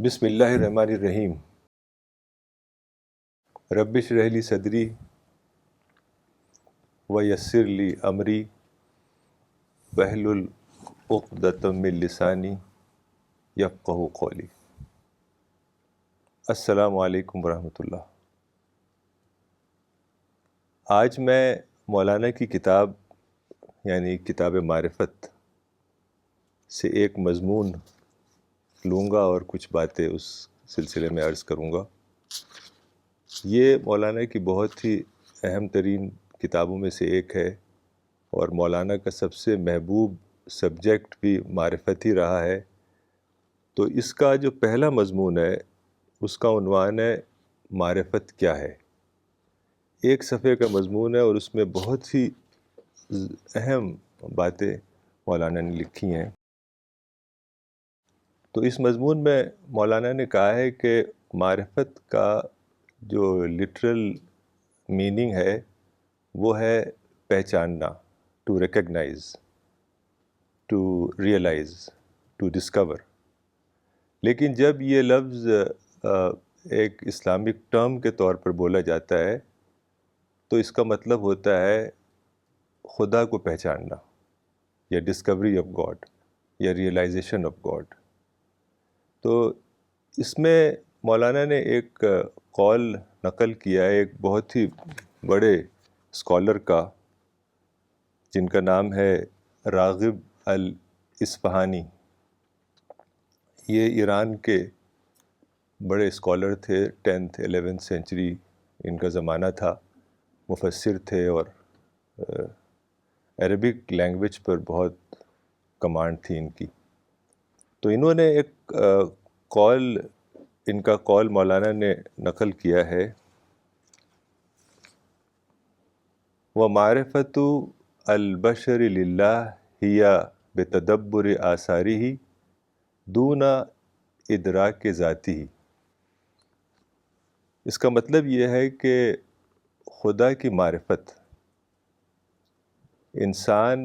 بسم اللہ الرحمن الرحیم۔ رب اشرح لی صدری ویسر لی امری واحلل عقدۃ من لسانی یفقہوا قولی۔ السلام علیکم ورحمۃ اللہ۔ آج میں مولانا کی کتاب یعنی کتاب معرفت سے ایک مضمون لوں گا اور کچھ باتیں اس سلسلے میں عرض کروں گا۔ یہ مولانا کی بہت ہی اہم ترین کتابوں میں سے ایک ہے اور مولانا کا سب سے محبوب سبجیکٹ بھی معرفت ہی رہا ہے۔ تو اس کا جو پہلا مضمون ہے اس کا عنوان ہے معرفت کیا ہے۔ ایک صفحے کا مضمون ہے اور اس میں بہت ہی اہم باتیں مولانا نے لکھی ہیں۔ تو اس مضمون میں مولانا نے کہا ہے کہ معرفت کا جو لٹرل میننگ ہے وہ ہے پہچاننا، to recognize, to realize, to discover. لیکن جب یہ لفظ ایک اسلامک ٹرم کے طور پر بولا جاتا ہے تو اس کا مطلب ہوتا ہے خدا کو پہچاننا یا ڈسکوری آف گاڈ یا ریئلائزیشن آف گاڈ۔ تو اس میں مولانا نے ایک قول نقل کیا ہے ایک بہت ہی بڑے اسکالر کا جن کا نام ہے راغب الاصفہانی۔ یہ ایران کے بڑے اسکالر تھے، 10th 11th سینچری ان کا زمانہ تھا، مفسر تھے اور عربک لینگویج پر بہت کمانڈ تھی ان کی۔ تو انہوں نے ایک قول، ان کا قول مولانا نے نقل کیا ہے، وَمَعْرِفَةُ الْبَشَرِ لِلَّهِ هِيَ بِتَدَبُّرِ آثَارِهِ دُونَ إِدْرَاكِ ذَاتِهِ۔ اس کا مطلب یہ ہے کہ خدا کی معرفت انسان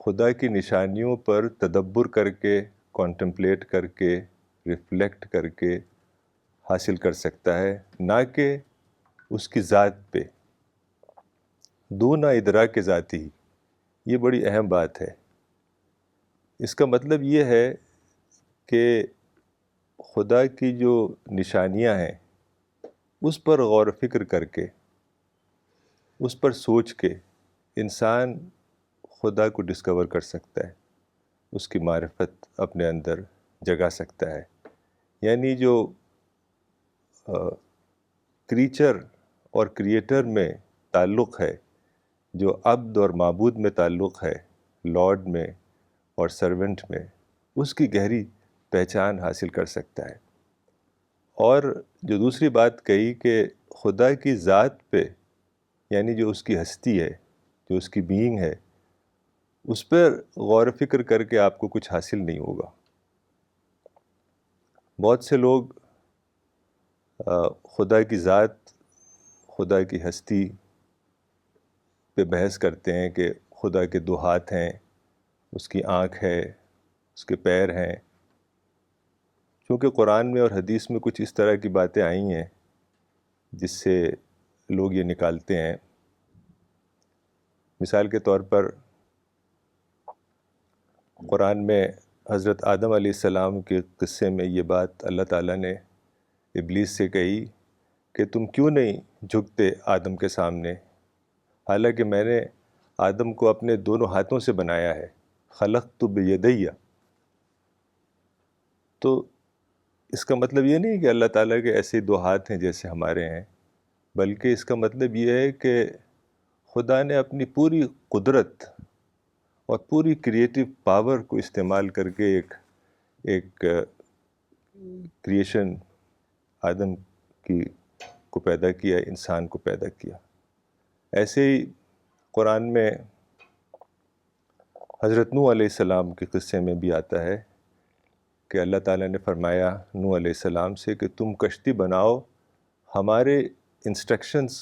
خدا کی نشانیوں پر تدبر کر کے، کانٹمپلیٹ کر کے، ریفلیکٹ کر کے حاصل کر سکتا ہے، نہ کہ اس کی ذات پہ، دون ادراک ذاتی۔ یہ بڑی اہم بات ہے۔ اس کا مطلب یہ ہے کہ خدا کی جو نشانیاں ہیں اس پر غور و فکر کر کے، اس پر سوچ کے انسان خدا کو ڈسکور کر سکتا ہے، اس کی معرفت اپنے اندر جگا سکتا ہے۔ یعنی جو کریچر اور کریٹر میں تعلق ہے، جو عبد اور معبود میں تعلق ہے، لارڈ میں اور سرونٹ میں، اس کی گہری پہچان حاصل کر سکتا ہے۔ اور جو دوسری بات کہی کہ خدا کی ذات پہ، یعنی جو اس کی ہستی ہے، جو اس کی بینگ ہے، اس پر غور و فکر کر کے آپ کو کچھ حاصل نہیں ہوگا۔ بہت سے لوگ خدا کی ذات، خدا کی ہستی پہ بحث کرتے ہیں کہ خدا کے 2 ہاتھ ہیں، اس کی آنکھ ہے، اس کے پیر ہیں۔ چونکہ قرآن میں اور حدیث میں کچھ اس طرح کی باتیں آئی ہیں جس سے لوگ یہ نکالتے ہیں۔ مثال کے طور پر قرآن میں حضرت آدم علیہ السلام کے قصے میں یہ بات اللہ تعالیٰ نے ابلیس سے کہی کہ تم کیوں نہیں جھکتے آدم کے سامنے، حالانکہ میں نے آدم کو اپنے دونوں ہاتھوں سے بنایا ہے، خلقت بیدی۔ تو اس کا مطلب یہ نہیں کہ اللہ تعالیٰ کے ایسے 2 ہاتھ ہیں جیسے ہمارے ہیں، بلکہ اس کا مطلب یہ ہے کہ خدا نے اپنی پوری قدرت اور پوری کریٹو پاور کو استعمال کر کے ایک کریشن آدم کو پیدا کیا، انسان کو پیدا کیا۔ ایسے ہی قرآن میں حضرت نوح علیہ السلام کے قصے میں بھی آتا ہے کہ اللہ تعالیٰ نے فرمایا نوح علیہ السلام سے کہ تم کشتی بناؤ ہمارے انسٹرکشنز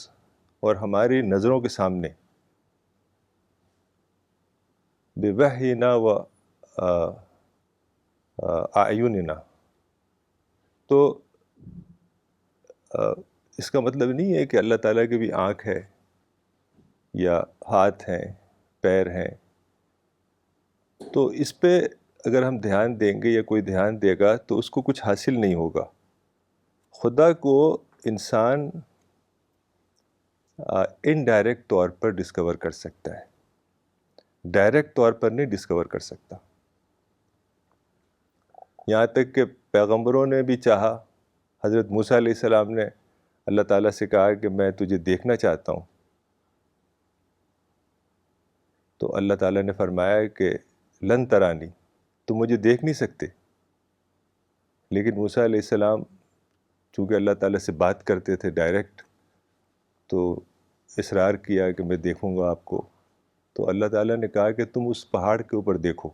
اور ہماری نظروں کے سامنے، بِوَحْیِنَا اعیننا. تو اس کا مطلب نہیں ہے کہ اللہ تعالیٰ کی بھی آنکھ ہے یا ہاتھ ہیں، پیر ہیں. تو اس پہ اگر ہم دھیان دیں گے یا کوئی دھیان دے گا تو اس کو کچھ حاصل نہیں ہوگا. خدا کو انسان انڈائریکٹ طور پر ڈسکور کر سکتا ہے، ڈائریکٹ طور پر نہیں ڈسکور کر سکتا. یہاں تک کہ پیغمبروں نے بھی چاہا. حضرت موسیٰ علیہ السلام نے اللہ تعالیٰ سے کہا کہ میں تجھے دیکھنا چاہتا ہوں. تو اللہ تعالیٰ نے فرمایا کہ لن ترانی، تم مجھے دیکھ نہیں سکتے. لیکن موسیٰ علیہ السلام چونکہ اللہ تعالیٰ سے بات کرتے تھے ڈائریکٹ، تو اصرار کیا کہ میں دیکھوں گا آپ کو. تو اللہ تعالیٰ نے کہا کہ تم اس پہاڑ کے اوپر دیکھو.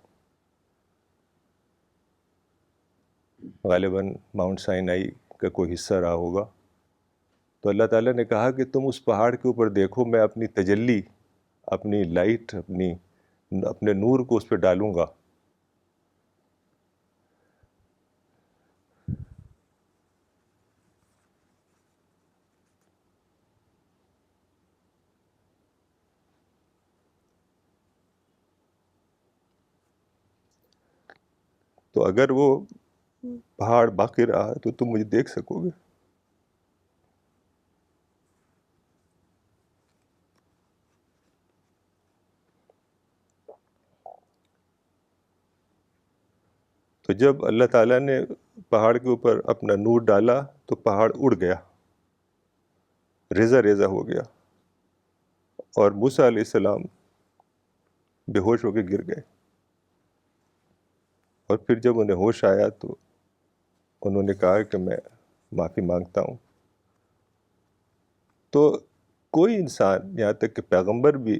غالباً ماؤنٹ سائنائی کا کوئی حصہ رہا ہوگا. تو اللہ تعالیٰ نے کہا کہ تم اس پہاڑ کے اوپر دیکھو، میں اپنی تجلی، اپنی لائٹ، اپنے نور کو اس پہ ڈالوں گا. تو اگر وہ پہاڑ باقی رہا تو تم مجھے دیکھ سکو گے. تو جب اللہ تعالیٰ نے پہاڑ کے اوپر اپنا نور ڈالا تو پہاڑ اڑ گیا، ریزہ ریزہ ہو گیا، اور موسیٰ علیہ السلام بے ہوش ہو کے گر گئے. اور پھر جب انہیں ہوش آیا تو انہوں نے کہا کہ میں معافی مانگتا ہوں. تو کوئی انسان، یہاں تک کہ پیغمبر بھی،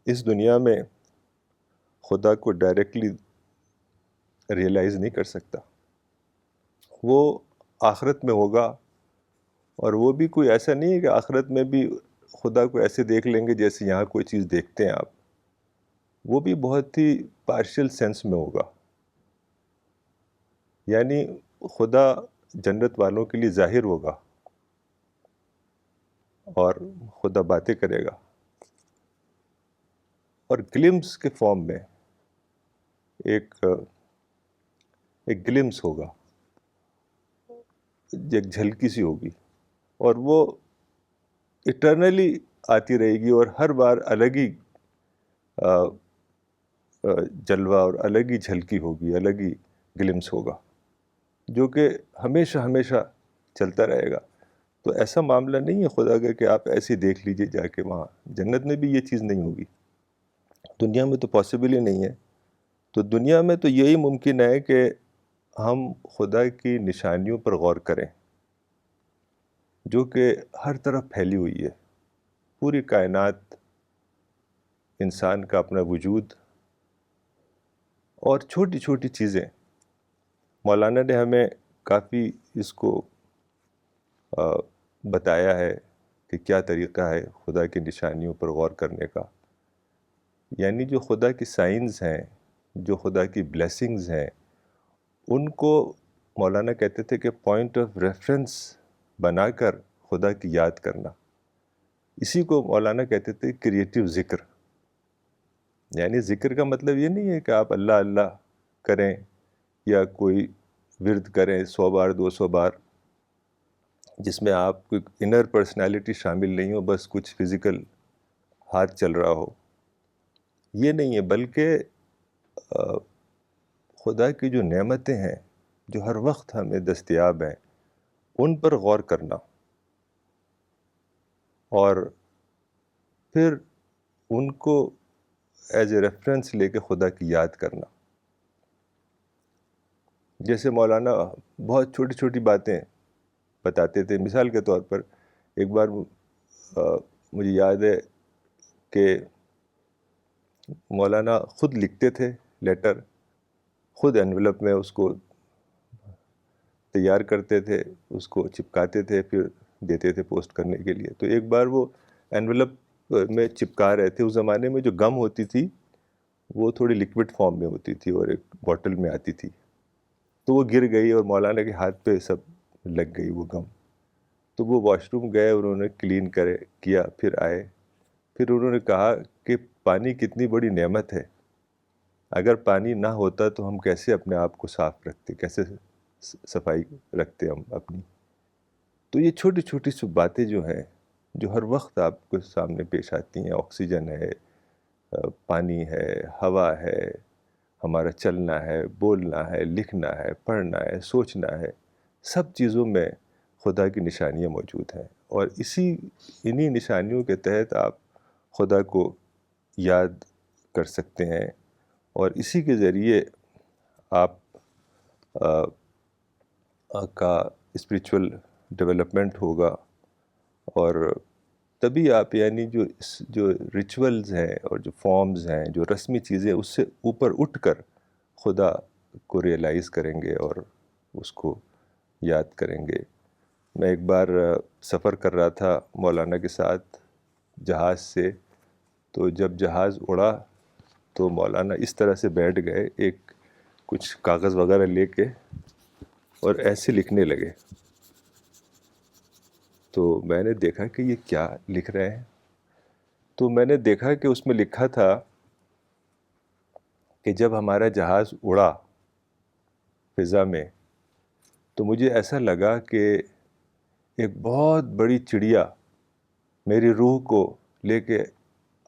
اس دنیا میں خدا کو ڈائریکٹلی ریئلائز نہیں کر سکتا. وہ آخرت میں ہوگا، اور وہ بھی کوئی ایسا نہیں ہے کہ آخرت میں بھی خدا کو ایسے دیکھ لیں گے جیسے یہاں کوئی چیز دیکھتے ہیں آپ. وہ بھی بہت ہی پارشل سینس میں ہوگا. یعنی خدا جنت والوں کے لیے ظاہر ہوگا اور خدا باتیں کرے گا، اور گلمس کے فارم میں ایک گلمس ہوگا، ایک جھلکی سی ہوگی، اور وہ ایٹرنلی آتی رہے گی، اور ہر بار الگ ہی جلوہ اور الگ ہی جھلکی ہوگی، الگ ہی گلمس ہوگا، جو کہ ہمیشہ ہمیشہ چلتا رہے گا. تو ایسا معاملہ نہیں ہے خدا کا کہ آپ ایسے دیکھ لیجئے جا کے. وہاں جنت میں بھی یہ چیز نہیں ہوگی، دنیا میں تو پاسبل ہی نہیں ہے. تو دنیا میں تو یہی ممکن ہے کہ ہم خدا کی نشانیوں پر غور کریں، جو کہ ہر طرف پھیلی ہوئی ہے. پوری کائنات، انسان کا اپنا وجود، اور چھوٹی چھوٹی چیزیں. مولانا نے ہمیں کافی اس کو بتایا ہے کہ کیا طریقہ ہے خدا کی نشانیوں پر غور کرنے کا. یعنی جو خدا کی سائنز ہیں، جو خدا کی بلیسنگز ہیں، ان کو مولانا کہتے تھے کہ پوائنٹ آف ریفرنس بنا کر خدا کی یاد کرنا. اسی کو مولانا کہتے تھے کریٹیو ذکر. یعنی ذکر کا مطلب یہ نہیں ہے کہ آپ اللہ اللہ کریں یا کوئی ورد کریں 100 بار 200 بار، جس میں آپ کو انر پرسنالٹی شامل نہیں ہو، بس کچھ فزیکل ہاتھ چل رہا ہو. یہ نہیں ہے، بلکہ خدا کی جو نعمتیں ہیں جو ہر وقت ہمیں دستیاب ہیں، ان پر غور کرنا، اور پھر ان کو ایز اے ریفرنس لے کے خدا کی یاد کرنا. جیسے مولانا بہت چھوٹی چھوٹی باتیں بتاتے تھے. مثال کے طور پر ایک بار مجھے یاد ہے کہ مولانا خود لکھتے تھے لیٹر، خود انویلپ میں اس کو تیار کرتے تھے، اس کو چپکاتے تھے، پھر دیتے تھے پوسٹ کرنے کے لیے. تو ایک بار وہ انویلپ میں چپکا رہے تھے. اس زمانے میں جو گم ہوتی تھی وہ تھوڑی لکوڈ فارم میں ہوتی تھی اور ایک بوٹل میں آتی تھی. تو وہ گر گئی اور مولانا کے ہاتھ پہ سب لگ گئی وہ گم. تو وہ واش روم گئے, انہوں نے کلین کیا, پھر آئے, پھر انہوں نے کہا کہ پانی کتنی بڑی نعمت ہے, اگر پانی نہ ہوتا تو ہم کیسے اپنے آپ کو صاف رکھتے, کیسے صفائی رکھتے ہم اپنی. تو یہ چھوٹی چھوٹی سی باتیں جو ہیں جو ہر وقت آپ کو سامنے پیش آتی ہیں, آکسیجن ہے, پانی ہے, ہوا ہے, ہمارا چلنا ہے, بولنا ہے, لکھنا ہے, پڑھنا ہے, سوچنا ہے, سب چیزوں میں خدا کی نشانیاں موجود ہیں. اور انہی نشانیوں کے تحت آپ خدا کو یاد کر سکتے ہیں, اور اسی کے ذریعے آپ کا اسپریچول ڈیولپمنٹ ہوگا. اور تبھی آپ یعنی جو ریچولز ہیں اور جو فارمز ہیں, جو رسمی چیزیں, اس سے اوپر اٹھ کر خدا کو ریئلائز کریں گے اور اس کو یاد کریں گے. میں ایک بار سفر کر رہا تھا مولانا کے ساتھ جہاز سے, تو جب جہاز اڑا تو مولانا اس طرح سے بیٹھ گئے, ایک کچھ کاغذ وغیرہ لے کے, اور ایسے لکھنے لگے. تو میں نے دیکھا کہ یہ کیا لکھ رہے ہیں. تو میں نے دیکھا کہ اس میں لکھا تھا کہ جب ہمارا جہاز اڑا فضا میں, تو مجھے ایسا لگا کہ ایک بہت بڑی چڑیا میری روح کو لے کے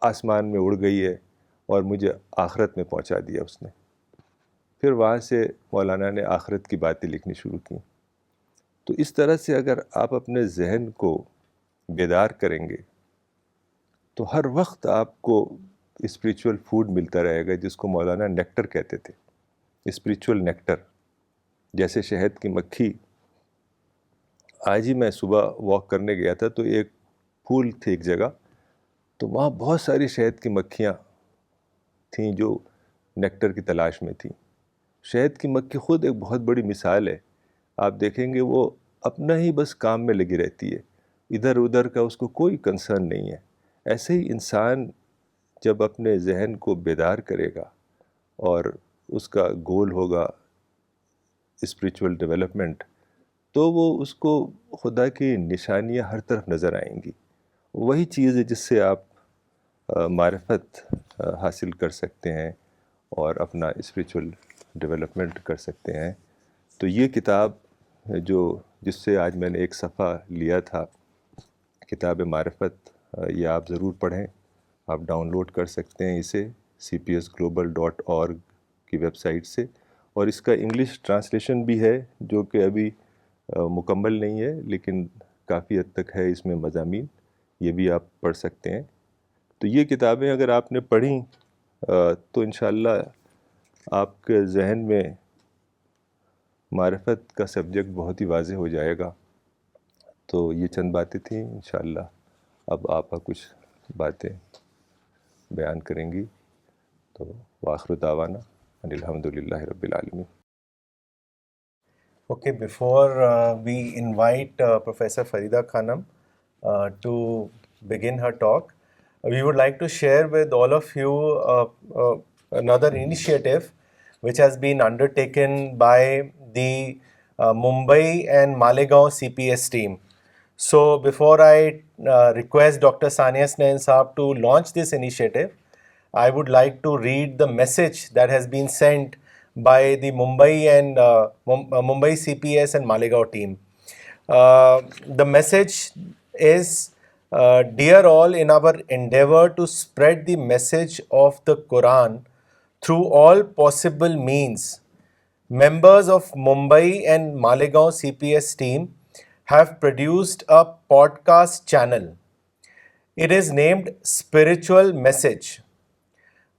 آسمان میں اڑ گئی ہے اور مجھے آخرت میں پہنچا دیا اس نے. پھر وہاں سے مولانا نے آخرت کی باتیں لکھنی شروع کی. تو اس طرح سے اگر آپ اپنے ذہن کو بیدار کریں گے تو ہر وقت آپ کو اسپریچول فوڈ ملتا رہے گا, جس کو مولانا نیکٹر کہتے تھے, اسپریچول نیکٹر. جیسے شہد کی مکھی, آج ہی میں صبح واک کرنے گیا تھا تو ایک پھول تھے ایک جگہ, تو وہاں بہت ساری شہد کی مکھیاں تھیں جو نیکٹر کی تلاش میں تھیں. شہد کی مکھی خود ایک بہت بڑی مثال ہے. آپ دیکھیں گے وہ اپنا ہی بس کام میں لگی رہتی ہے, ادھر ادھر کا اس کو کوئی کنسرن نہیں ہے. ایسے ہی انسان جب اپنے ذہن کو بیدار کرے گا اور اس کا گول ہوگا اسپریچول ڈیولپمنٹ, تو وہ اس کو خدا کی نشانیاں ہر طرف نظر آئیں گی. وہی چیز ہے جس سے آپ معرفت حاصل کر سکتے ہیں اور اپنا اسپریچول ڈیولپمنٹ کر سکتے ہیں. تو یہ کتاب جس سے آج میں نے ایک صفحہ لیا تھا, کتاب معرفت, یہ آپ ضرور پڑھیں. آپ ڈاؤن لوڈ کر سکتے ہیں اسے cpsglobal.org کی ویب سائٹ سے, اور اس کا انگلش ٹرانسلیشن بھی ہے جو کہ ابھی مکمل نہیں ہے, لیکن کافی حد تک ہے اس میں مضامین, یہ بھی آپ پڑھ سکتے ہیں. تو یہ کتابیں اگر آپ نے پڑھیں تو انشاءاللہ آپ کے ذہن میں معرفت کا سبجیکٹ بہت ہی واضح ہو جائے گا. تو یہ چند باتیں تھیں, انشاءاللہ اب آپ کچھ باتیں بیان کریں گی. تو وآخر دعوانا ان الحمدللہ رب العالمین. Okay, before we invite Professor Farida Khanam to begin her talk, we would like to share with all of you another initiative which has been undertaken by the Mumbai and Malegaon CPS team. So before I request Dr. Sania Snehan Saab to launch this initiative, I would like to read the message that has been sent by the Mumbai and Mumbai CPS and Malegaon team. The message is, dear all, in our endeavor to spread the message of the Quran through all possible means, members of Mumbai and Malegaon CPS team have produced a podcast channel. It is named Spiritual Message.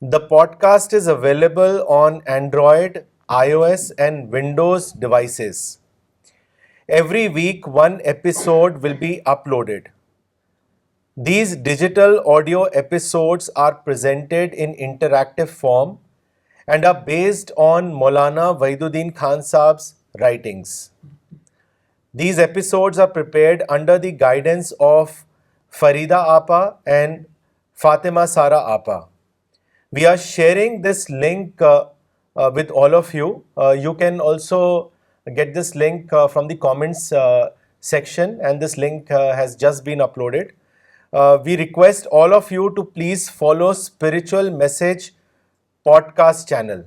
The podcast is available on Android, iOS, and Windows devices. Every week, one episode will be uploaded. These digital audio episodes are presented in interactive form and are based on Maulana Waiduddin Khan Saab's writings. These episodes are prepared under the guidance of Farida Apa and Fatima Sara Apa. We are sharing this link with all of you. You can also get this link from the comments section, and this link has just been uploaded. We request all of you to please follow Spiritual Message podcast channel.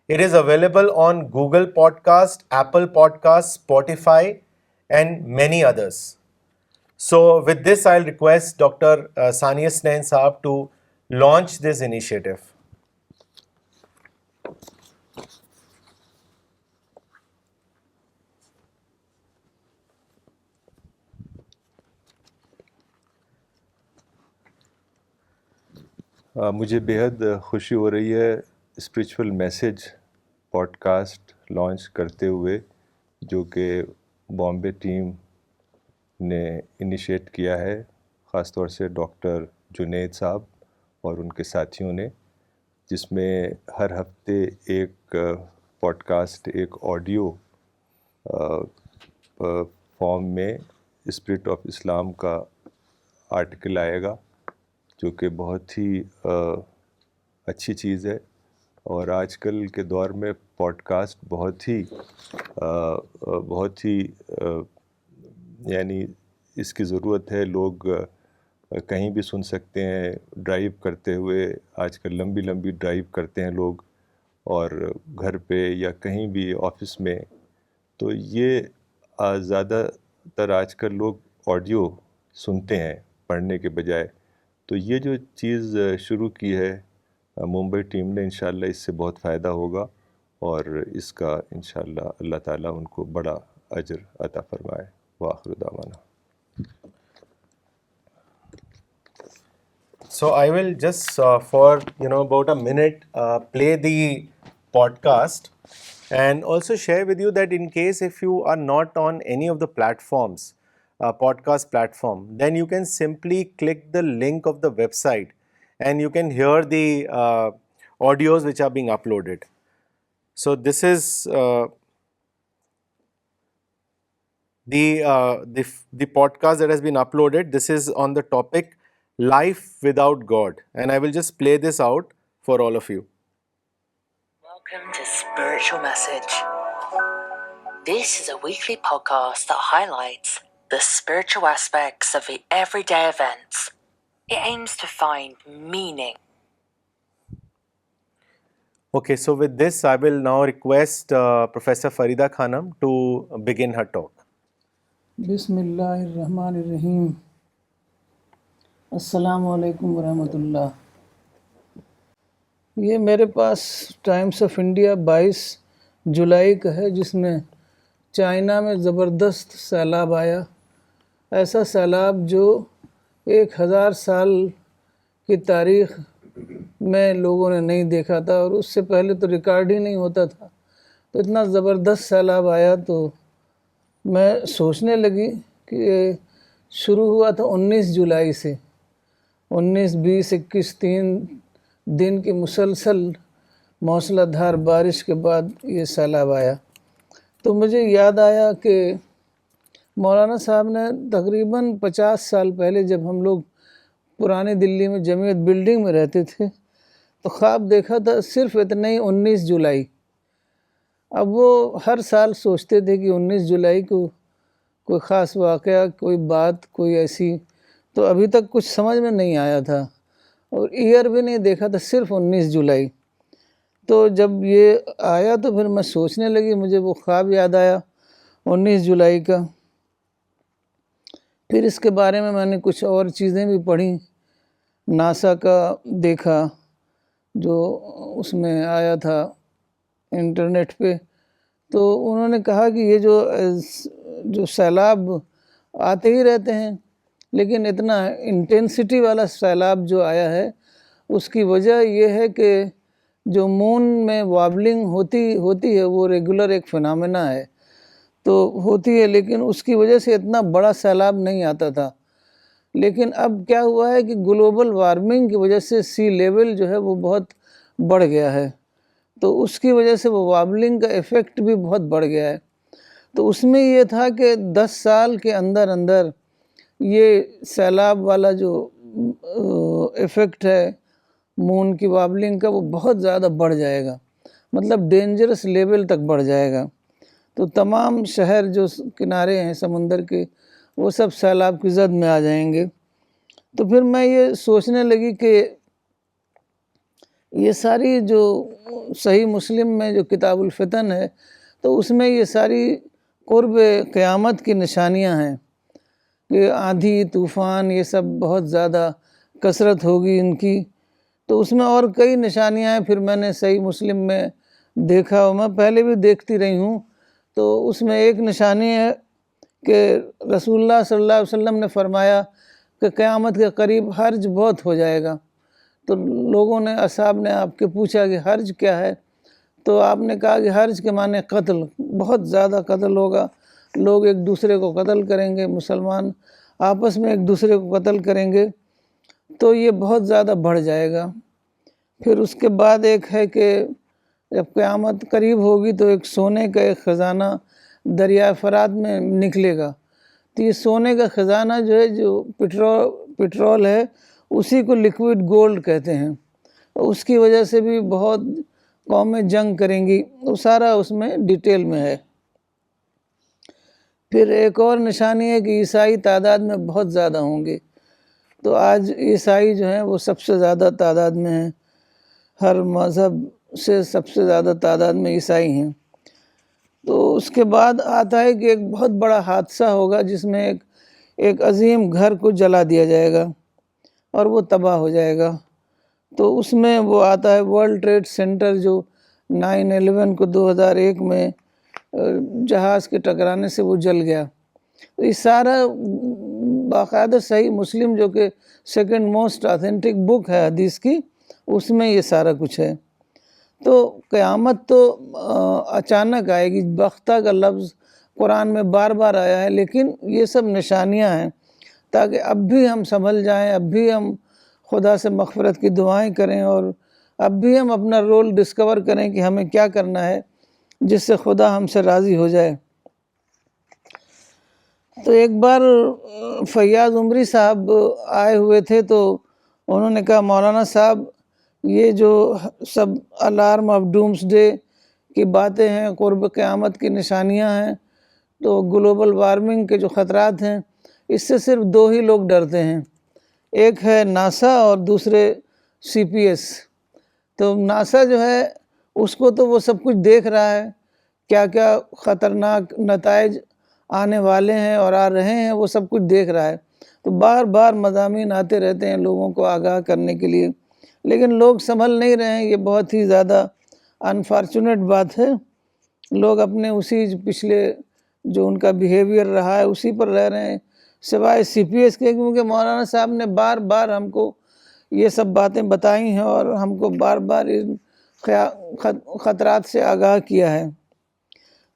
It is available on Google Podcast, Apple Podcast, Spotify, and many others. So with this, I'll request Dr. Sania Snain Saab to launch this initiative. مجھے بیحد خوشی ہو رہی ہے spiritual message podcast launch کرتے ہوئے، جو کہ Bombay team نے انیشیٹ کیا ہے، خاص طور سے ڈاکٹر جنید صاحب اور ان کے ساتھیوں نے، جس میں ہر ہفتے ایک پوڈ کاسٹ، ایک آڈیو فارم میں اسپرٹ آف اسلام کا آرٹیکل آئے گا، جو کہ بہت ہی اچھی چیز ہے. اور آج کل کے دور میں پوڈ کاسٹ بہت ہی یعنی اس کی ضرورت ہے. لوگ کہیں بھی سن سکتے ہیں، ڈرائیو کرتے ہوئے. آج کل لمبی لمبی ڈرائیو کرتے ہیں لوگ، اور گھر پہ یا کہیں بھی آفس میں. تو یہ زیادہ تر آج کل لوگ آڈیو سنتے ہیں پڑھنے کے بجائے. تو یہ جو چیز شروع کی ہے ممبئی ٹیم نے، انشاءاللہ اس سے بہت فائدہ ہوگا، اور اس کا انشاءاللہ اللہ تعالیٰ ان کو بڑا اجر عطا فرمائے. وآخر دعوانا. So I will just for about a minute play the podcast, and also share with you that in case if you are not on any of the platforms, podcast platform, then you can simply click the link of the website and you can hear the audios which are being uploaded. So this is the podcast that has been uploaded. This is on the topic Life Without God, and I will just play this out for all of you. Welcome to Spiritual Message. This is a weekly podcast that highlights the spiritual aspects of the everyday events. It aims to find meaning. Okay, so with this, I will now request Professor Farida Khanam to begin her talk. Bismillahirrahmanirrahim. السلام علیکم ورحمۃ اللہ. یہ میرے پاس Times of India 22 جولائی کا ہے، جس میں China میں زبردست سیلاب آیا. ایسا سیلاب جو 1000 سال کی تاریخ میں لوگوں نے نہیں دیکھا تھا، اور اس سے پہلے تو ریکارڈ ہی نہیں ہوتا تھا. تو اتنا زبردست سیلاب آیا تو میں سوچنے لگی کہ شروع ہوا تھا 19 جولائی سے. 19, 20, 21 3 دن کی مسلسل موسلا دھار بارش کے بعد یہ سیلاب آیا. تو مجھے یاد آیا کہ مولانا صاحب نے تقریباً 50 سال پہلے، جب ہم لوگ پرانی دلی میں جمعیت بلڈنگ میں رہتے تھے، تو خواب دیکھا تھا صرف اتنا ہی 19 جولائی. اب وہ ہر سال سوچتے تھے کہ 19 جولائی کو کوئی خاص واقعہ، کوئی بات، کوئی ایسی. تو ابھی تک کچھ سمجھ میں نہیں آیا تھا، اور ایئر بھی نہیں دیکھا تھا، صرف 19 جولائی. تو جب یہ آیا تو پھر میں سوچنے لگی، مجھے وہ خواب یاد آیا 19 جولائی کا. پھر اس کے بارے میں نے کچھ اور چیزیں بھی پڑھیں. ناسا کا دیکھا، جو اس میں آیا تھا انٹرنیٹ پہ. تو انہوں نے کہا کہ یہ جو سیلاب آتے ہی رہتے ہیں، لیکن اتنا انٹینسٹی والا سیلاب جو آیا ہے، اس کی وجہ یہ ہے کہ جو مون میں وابلنگ ہوتی ہے، وہ ریگولر ایک فنامنا ہے، تو ہوتی ہے، لیکن اس کی وجہ سے اتنا بڑا سیلاب نہیں آتا تھا. لیکن اب کیا ہوا ہے کہ گلوبل وارمنگ کی وجہ سے سی لیول جو ہے وہ بہت بڑھ گیا ہے، تو اس کی وجہ سے وہ وابلنگ کا ایفیکٹ بھی بہت بڑھ گیا ہے. تو اس میں یہ تھا کہ 10 سال کے اندر یہ سیلاب والا جو ایفیکٹ ہے مون کی وابلنگ کا، وہ بہت زیادہ بڑھ جائے گا. مطلب ڈینجرس لیول تک بڑھ جائے گا. تو تمام شہر جو کنارے ہیں سمندر کے وہ سب سیلاب کی زد میں آ جائیں گے. تو پھر میں یہ سوچنے لگی کہ یہ ساری جو صحیح مسلم میں جو کتاب الفتن ہے تو اس میں یہ ساری قرب قیامت کی نشانیاں ہیں کہ آندھی طوفان یہ سب بہت زیادہ کثرت ہوگی ان کی. تو اس میں اور کئی نشانیاں ہیں. پھر میں نے صحیح مسلم میں دیکھا اور میں پہلے بھی دیکھتی رہی ہوں. تو اس میں ایک نشانی ہے کہ رسول اللہ صلی اللہ علیہ وسلم نے فرمایا کہ قیامت کے قریب حرج بہت ہو جائے گا. تو لوگوں نے اصحاب نے آپ کے پوچھا کہ حرج کیا ہے؟ تو آپ نے کہا کہ حرج کے معنی قتل، بہت زیادہ قتل ہوگا. لوگ ایک دوسرے کو قتل کریں گے، مسلمان آپس میں ایک دوسرے کو قتل کریں گے. تو یہ بہت زیادہ بڑھ جائے گا. پھر اس کے بعد ایک ہے کہ جب قیامت قریب ہوگی تو ایک سونے کا ایک خزانہ دریائے فرات میں نکلے گا. تو یہ سونے کا خزانہ جو ہے جو پٹرول ہے اسی کو لیکوڈ گولڈ کہتے ہیں. اس کی وجہ سے بھی بہت قومیں جنگ کریں گی. وہ سارا اس میں ڈیٹیل میں ہے. پھر ایک اور نشانی ہے کہ عیسائی تعداد میں بہت زیادہ ہوں گے. تو آج عیسائی جو ہیں وہ سب سے زیادہ تعداد میں ہیں، ہر مذہب سے سب سے زیادہ تعداد میں عیسائی ہیں. تو اس کے بعد آتا ہے کہ ایک بہت بڑا حادثہ ہوگا جس میں ایک عظیم گھر کو جلا دیا جائے گا اور وہ تباہ ہو جائے گا. تو اس میں وہ آتا ہے ورلڈ ٹریڈ سینٹر جو 9/11 کو 2001 میں جہاز کے ٹکرانے سے وہ جل گیا. تو یہ سارا باقاعدہ صحیح مسلم جو کہ سیکنڈ موسٹ آتھینٹک بک ہے حدیث کی، اس میں یہ سارا کچھ ہے. تو قیامت تو اچانک آئے گی. بغتہ کا لفظ قرآن میں بار بار آیا ہے، لیکن یہ سب نشانیاں ہیں تاکہ اب بھی ہم سنبھل جائیں، اب بھی ہم خدا سے مغفرت کی دعائیں کریں اور اب بھی ہم اپنا رول ڈسکور کریں کہ ہمیں کیا کرنا ہے جس سے خدا ہم سے راضی ہو جائے. تو ایک بار فیاض عمری صاحب آئے ہوئے تھے تو انہوں نے کہا مولانا صاحب یہ جو سب الارم آف ڈومس ڈے کی باتیں ہیں، قرب قیامت کی نشانیاں ہیں، تو گلوبل وارمنگ کے جو خطرات ہیں اس سے صرف دو ہی لوگ ڈرتے ہیں، ایک ہے ناسا اور دوسرے CPS. تو ناسا جو ہے اس کو تو وہ سب کچھ دیکھ رہا ہے، کیا کیا خطرناک نتائج آنے والے ہیں اور آ رہے ہیں وہ سب کچھ دیکھ رہا ہے. تو بار بار مضامین آتے رہتے ہیں لوگوں کو آگاہ کرنے کے لیے، لیکن لوگ سنبھل نہیں رہے ہیں. یہ بہت ہی زیادہ انفارچونیٹ بات ہے. لوگ اپنے اسی پچھلے جو ان کا بیہیویئر رہا ہے اسی پر رہ رہے ہیں سوائے CPS کے، کیونکہ مولانا صاحب نے بار بار ہم کو یہ سب باتیں بتائی ہیں اور ہم کو بار بار ان خطرات سے آگاہ کیا ہے.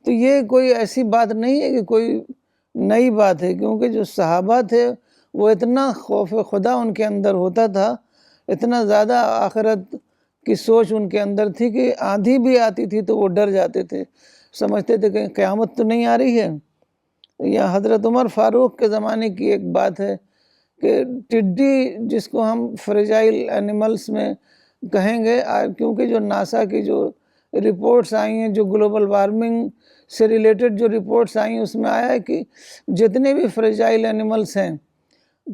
تو یہ کوئی ایسی بات نہیں ہے کہ کوئی نئی بات ہے، کیونکہ جو صحابہ تھے وہ اتنا خوف خدا ان کے اندر ہوتا تھا، اتنا زیادہ آخرت کی سوچ ان کے اندر تھی کہ آندھی بھی آتی تھی تو وہ ڈر جاتے تھے، سمجھتے تھے کہ قیامت تو نہیں آ رہی ہے. یا حضرت عمر فاروق کے زمانے کی ایک بات ہے کہ ٹڈی جس کو ہم فریجائل اینیملز میں کہیں گے، کیونکہ جو ناسا کی جو رپورٹس آئی ہیں، جو گلوبل وارمنگ سے ریلیٹڈ جو رپورٹس آئی ہیں، اس میں آیا ہے کہ جتنے بھی فریجائل اینیملز ہیں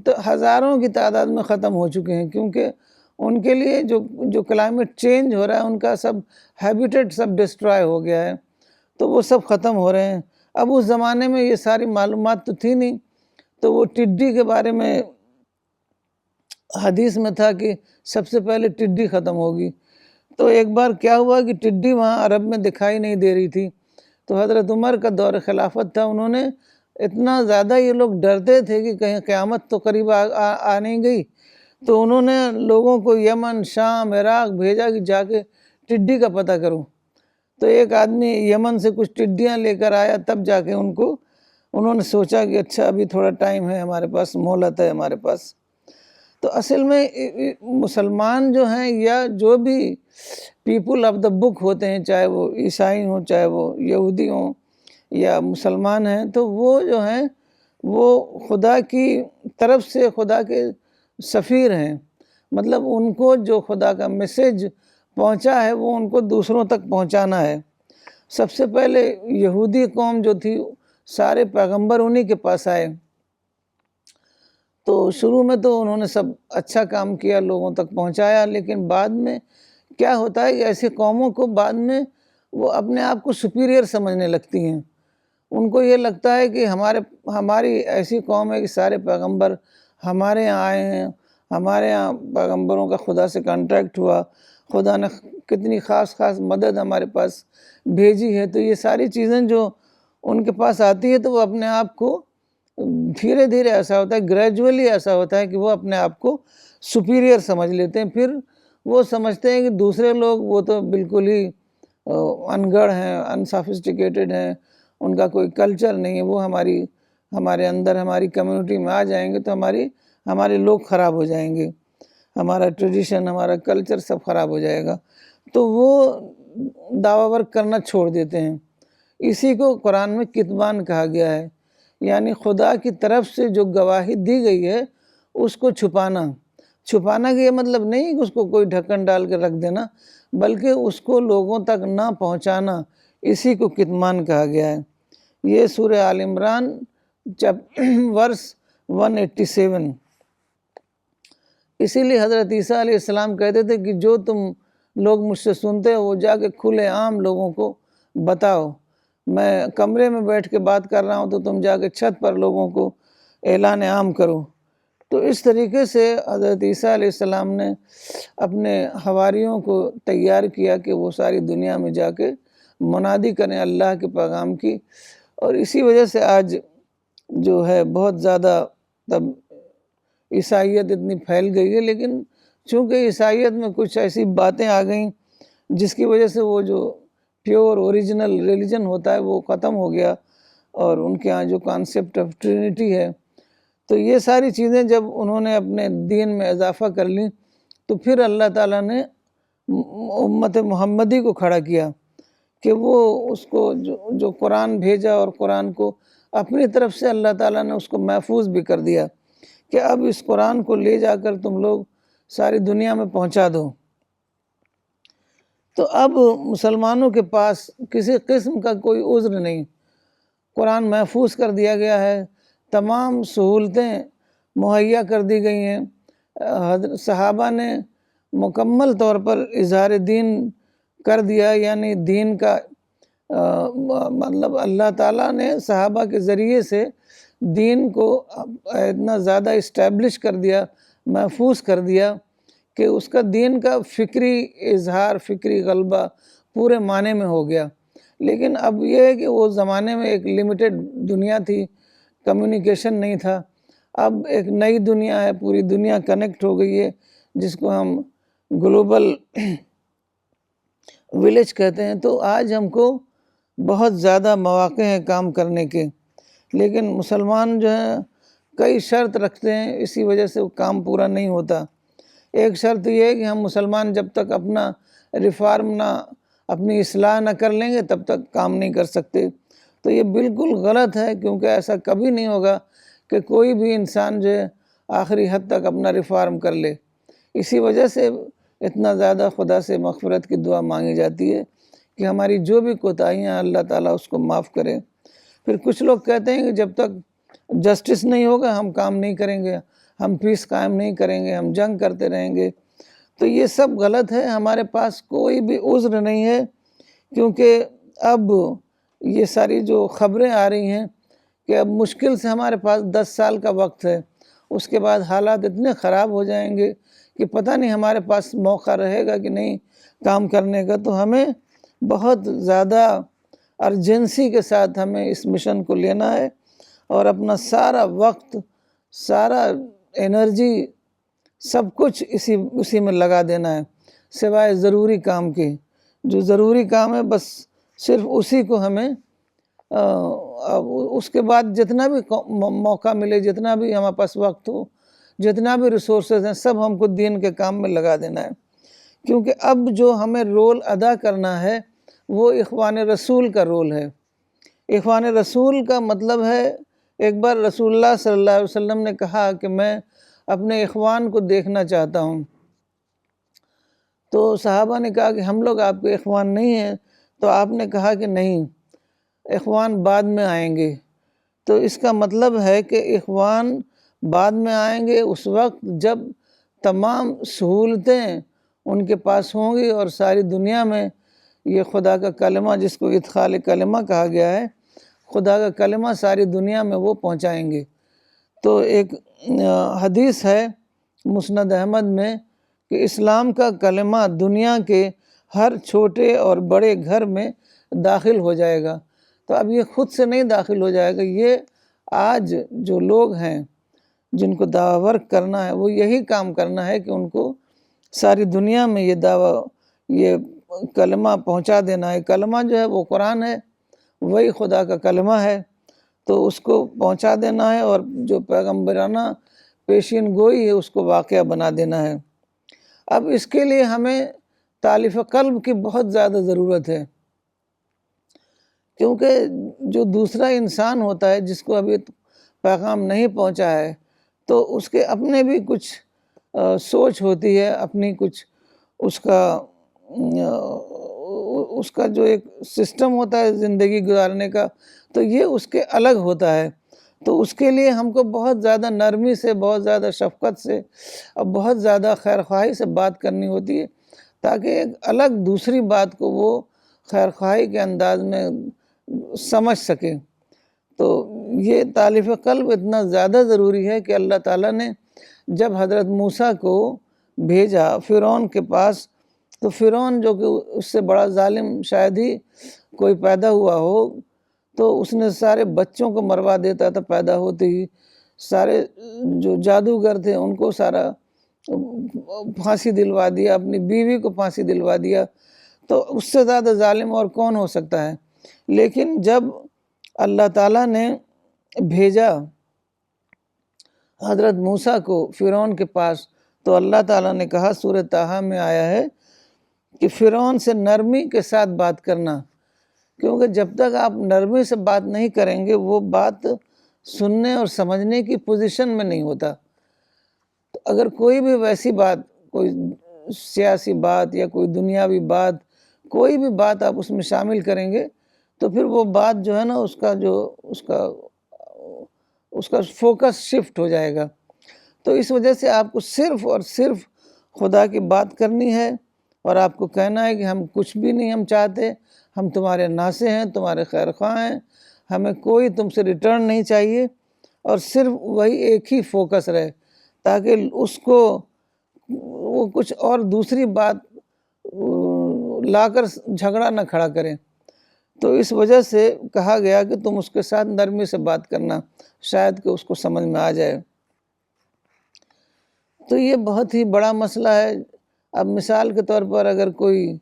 تو ہزاروں کی تعداد میں ختم ہو چکے ہیں، کیونکہ ان کے لیے جو کلائمیٹ چینج ہو رہا ہے ان کا سب ہیبیٹیٹ سب ڈسٹرائے ہو گیا ہے، تو وہ سب ختم ہو رہے ہیں. اب اس زمانے میں یہ ساری معلومات تو تھی نہیں، تو وہ ٹڈی کے بارے میں حدیث میں تھا کہ سب سے پہلے ٹڈی ختم ہوگی. تو ایک بار کیا ہوا کہ ٹڈی وہاں عرب میں دکھائی نہیں دے رہی تھی، تو حضرت عمر کا دور خلافت تھا. انہوں نے اتنا زیادہ یہ لوگ ڈرتے تھے کہ کہیں قیامت تو قریب آ نہیں گئی، تو انہوں نے لوگوں کو یمن، شام، عراق بھیجا کہ جا کے ٹڈی کا پتہ کرو. تو ایک آدمی یمن سے کچھ ٹڈیاں لے کر آیا، تب جا کے انہوں نے سوچا کہ اچھا ابھی تھوڑا ٹائم ہے ہمارے پاس، مہلت ہے ہمارے پاس. تو اصل میں مسلمان جو ہیں یا جو بھی پیپل آف دا بک ہوتے ہیں، چاہے وہ عیسائی ہوں، چاہے وہ یہودی ہوں یا مسلمان ہیں، تو وہ جو ہیں وہ خدا کی طرف سے خدا کے سفیر ہیں. مطلب ان کو جو خدا کا میسیج پہنچا ہے وہ ان کو دوسروں تک پہنچانا ہے۔ سب سے پہلے یہودی قوم جو تھی سارے پیغمبر انہی کے پاس آئے، تو شروع میں تو انہوں نے سب اچھا کام کیا، لوگوں تک پہنچایا، لیکن بعد میں کیا ہوتا ہے کہ ایسی قوموں کو بعد میں وہ اپنے آپ کو سپیریئر سمجھنے لگتی ہیں۔ ان کو یہ لگتا ہے کہ ہماری ایسی قوم ہے کہ سارے پیغمبر ہمارے یہاں آئے ہیں، ہمارے یہاں پیغمبروں کا خدا سے کانٹریکٹ ہوا، خدا نے کتنی خاص مدد ہمارے پاس بھیجی ہے۔ تو یہ ساری چیزیں جو ان کے پاس آتی ہے تو وہ اپنے آپ کو دھیرے دھیرے ایسا ہوتا ہے، گریجولی ایسا ہوتا ہے کہ وہ اپنے آپ کو سپیریئر سمجھ لیتے ہیں۔ پھر وہ سمجھتے ہیں کہ دوسرے لوگ وہ تو بالکل ہی انگڑ ہیں، انسافسٹیکیٹڈ ہیں، ان کا کوئی کلچر نہیں ہے، وہ ہمارے اندر ہماری کمیونٹی میں آ جائیں گے تو ہمارے لوگ خراب ہو جائیں گے، ہمارا ٹریڈیشن، ہمارا کلچر سب خراب ہو جائے گا، تو وہ دعویٰ ورک کرنا چھوڑ دیتے ہیں۔ اسی کو قرآن میں کتمان کہا گیا ہے، یعنی خدا کی طرف سے جو گواہی دی گئی ہے اس کو چھپانا کا یہ مطلب نہیں کہ اس کو کوئی ڈھکن ڈال کے رکھ دینا، بلکہ اس کو لوگوں تک نہ پہنچانا، اسی کو کتمان کہا گیا ہے۔ یہ سورہ آل عمران ورس 187۔ اسی لیے حضرت عیسیٰ علیہ السلام کہتے تھے کہ جو تم لوگ مجھ سے سنتے ہو وہ جا کے کھلے عام لوگوں کو بتاؤ، میں کمرے میں بیٹھ کے بات کر رہا ہوں تو تم جا کے چھت پر لوگوں کو اعلان عام کرو۔ تو اس طریقے سے حضرت عیسیٰ علیہ السلام نے اپنے حواریوں کو تیار کیا کہ وہ ساری دنیا میں جا کے منادی کریں اللہ کے پیغام کی، اور اسی وجہ سے آج جو ہے بہت زیادہ تب عیسائیت اتنی پھیل گئی ہے، لیکن چونکہ عیسائیت میں کچھ ایسی باتیں آ گئیں جس کی وجہ سے وہ جو پیور اوریجنل ریلیجن ہوتا ہے وہ ختم ہو گیا، اور ان کے ہاں جو کانسیپٹ آف ٹرینٹی ہے، تو یہ ساری چیزیں جب انہوں نے اپنے دین میں اضافہ کر لیں تو پھر اللہ تعالیٰ نے امت محمدی کو کھڑا کیا کہ وہ اس کو جو قرآن بھیجا، اور قرآن کو اپنی طرف سے اللہ تعالیٰ نے اس کو محفوظ بھی کر دیا کہ اب اس قرآن کو لے جا کر تم لوگ ساری دنیا میں پہنچا دو۔ تو اب مسلمانوں کے پاس کسی قسم کا کوئی عذر نہیں، قرآن محفوظ کر دیا گیا ہے، تمام سہولتیں مہیا کر دی گئی ہیں، صحابہ نے مکمل طور پر اظہار دین کر دیا، یعنی دین کا مطلب اللہ تعالیٰ نے صحابہ کے ذریعے سے دین کو اتنا زیادہ اسٹیبلش کر دیا، محفوظ کر دیا کہ اس کا دین کا فکری اظہار، فکری غلبہ پورے معنی میں ہو گیا۔ لیکن اب یہ ہے کہ وہ زمانے میں ایک لیمیٹڈ دنیا تھی، کمیونیکیشن نہیں تھا، اب ایک نئی دنیا ہے، پوری دنیا کنیکٹ ہو گئی ہے، جس کو ہم گلوبل ولیج کہتے ہیں۔ تو آج ہم کو بہت زیادہ مواقع ہیں کام کرنے کے، لیکن مسلمان جو ہیں کئی شرط رکھتے ہیں، اسی وجہ سے وہ کام پورا نہیں ہوتا۔ ایک شرط یہ ہے کہ ہم مسلمان جب تک اپنا ریفارم اپنی اصلاح نہ کر لیں گے تب تک کام نہیں کر سکتے۔ تو یہ بالکل غلط ہے، کیونکہ ایسا کبھی نہیں ہوگا کہ کوئی بھی انسان جو ہے آخری حد تک اپنا ریفارم کر لے۔ اسی وجہ سے اتنا زیادہ خدا سے مغفرت کی دعا مانگی جاتی ہے کہ ہماری جو بھی کوتاہیاں اللہ تعالیٰ اس کو معاف کرے۔ پھر کچھ لوگ کہتے ہیں کہ جب تک جسٹس نہیں ہوگا ہم کام نہیں کریں گے، ہم پیس قائم نہیں کریں گے، ہم جنگ کرتے رہیں گے۔ تو یہ سب غلط ہے، ہمارے پاس کوئی بھی عذر نہیں ہے، کیونکہ اب یہ ساری جو خبریں آ رہی ہیں کہ اب مشکل سے ہمارے پاس 10 سال کا وقت ہے، اس کے بعد حالات اتنے خراب ہو جائیں گے کہ پتہ نہیں ہمارے پاس موقع رہے گا کہ نہیں کام کرنے کا۔ تو ہمیں بہت زیادہ ارجنسی کے ساتھ ہمیں اس مشن کو لینا ہے، اور اپنا سارا وقت، سارا انرجی، سب کچھ اسی میں لگا دینا ہے، سوائے ضروری کام کے۔ جو ضروری کام ہے بس صرف اسی کو ہمیں اس کے بعد جتنا بھی موقع ملے، جتنا بھی ہمارے پاس وقت ہو، جتنا بھی ریسورسز ہیں، سب ہم کو دین کے کام میں لگا دینا ہے۔ کیونکہ اب جو ہمیں رول ادا کرنا ہے وہ اخوان رسول کا رول ہے۔ اخوان رسول کا مطلب ہے، ایک بار رسول اللہ صلی اللہ علیہ وسلم نے کہا کہ میں اپنے اخوان کو دیکھنا چاہتا ہوں، تو صحابہ نے کہا کہ ہم لوگ آپ کے اخوان نہیں ہیں، تو آپ نے کہا کہ نہیں، اخوان بعد میں آئیں گے۔ تو اس کا مطلب ہے کہ اخوان بعد میں آئیں گے اس وقت جب تمام سہولتیں ان کے پاس ہوں گی اور ساری دنیا میں یہ خدا کا کلمہ، جس کو ادخال کلمہ کہا گیا ہے، خدا کا کلمہ ساری دنیا میں وہ پہنچائیں گے۔ تو ایک حدیث ہے مسند احمد میں کہ اسلام کا کلمہ دنیا کے ہر چھوٹے اور بڑے گھر میں داخل ہو جائے گا۔ تو اب یہ خود سے نہیں داخل ہو جائے گا، یہ آج جو لوگ ہیں جن کو دعوی ورک کرنا ہے، وہ یہی کام کرنا ہے کہ ان کو ساری دنیا میں یہ کلمہ پہنچا دینا ہے۔ کلمہ جو ہے وہ قرآن ہے، وہی خدا کا کلمہ ہے، تو اس کو پہنچا دینا ہے، اور جو پیغمبرانہ پیشین گوئی ہے اس کو واقعہ بنا دینا ہے۔ اب اس کے لیے ہمیں تالیف قلب کی بہت زیادہ ضرورت ہے، کیونکہ جو دوسرا انسان ہوتا ہے جس کو ابھی پیغام نہیں پہنچا ہے، تو اس کے اپنے بھی کچھ سوچ ہوتی ہے، اپنی کچھ اس کا جو ایک سسٹم ہوتا ہے زندگی گزارنے کا، تو یہ اس کے الگ ہوتا ہے۔ تو اس کے لیے ہم کو بہت زیادہ نرمی سے، بہت زیادہ شفقت سے اور بہت زیادہ خیرخواہی سے بات کرنی ہوتی ہے، تاکہ ایک الگ دوسری بات کو وہ خیرخواہی کے انداز میں سمجھ سکے۔ تو یہ تالیف قلب اتنا زیادہ ضروری ہے کہ اللہ تعالیٰ نے جب حضرت موسیٰ کو بھیجا فرعون کے پاس، تو فرعون جو کہ اس سے بڑا ظالم شاید ہی کوئی پیدا ہوا ہو، تو اس نے سارے بچوں کو مروا دیتا تھا پیدا ہوتے ہی، سارے جو جادوگر تھے ان کو سارا پھانسی دلوا دیا، اپنی بیوی کو پھانسی دلوا دیا۔ تو اس سے زیادہ ظالم اور کون ہو سکتا ہے؟ لیکن جب اللہ تعالیٰ نے بھیجا حضرت موسیٰ کو فرعون کے پاس، تو اللہ تعالیٰ نے کہا، سورہ طٰہٰ میں آیا ہے کہ فرعون سے نرمی کے ساتھ بات کرنا، کیونکہ جب تک آپ نرمی سے بات نہیں کریں گے وہ بات سننے اور سمجھنے کی پوزیشن میں نہیں ہوتا۔ تو اگر کوئی بھی ویسی بات، کوئی سیاسی بات یا کوئی دنیاوی بات، کوئی بھی بات آپ اس میں شامل کریں گے، تو پھر وہ بات جو ہے نا اس کا فوکس شفٹ ہو جائے گا۔ تو اس وجہ سے آپ کو صرف اور صرف خدا کی بات کرنی ہے، اور آپ کو کہنا ہے کہ ہم کچھ بھی نہیں ہم چاہتے، ہم تمہارے ناصح ہیں، تمہارے خیر خواہ ہیں، ہمیں کوئی تم سے ریٹرن نہیں چاہیے، اور صرف وہی ایک ہی فوکس رہے، تاکہ اس کو وہ کچھ اور دوسری بات لا کر جھگڑا نہ کھڑا کریں۔ تو اس وجہ سے کہا گیا کہ تم اس کے ساتھ نرمی سے بات کرنا، شاید کہ اس کو سمجھ میں آ جائے۔ تو یہ بہت ہی بڑا مسئلہ ہے۔ اب مثال کے طور پر اگر کوئی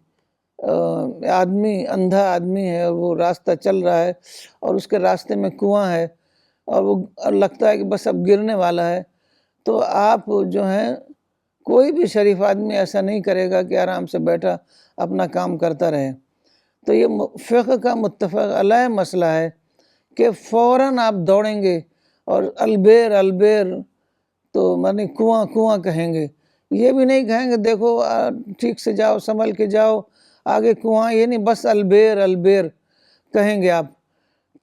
آدمی، اندھا آدمی ہے، اور وہ راستہ چل رہا ہے اور اس کے راستے میں کنواں ہے، اور وہ لگتا ہے کہ بس اب گرنے والا ہے، تو آپ جو ہیں، کوئی بھی شریف آدمی ایسا نہیں کرے گا کہ آرام سے بیٹھا اپنا کام کرتا رہے۔ تو یہ فقہ کا متفق علیہ مسئلہ ہے کہ فوراً آپ دوڑیں گے اور البیر البیر، تو معنی کنواں کنواں کہیں گے، یہ بھی نہیں کہیں گے دیکھو ٹھیک سے جاؤ، سنبھل کے جاؤ، آگے کنواں، یہ نہیں، بس البیر البیر کہیں گے آپ۔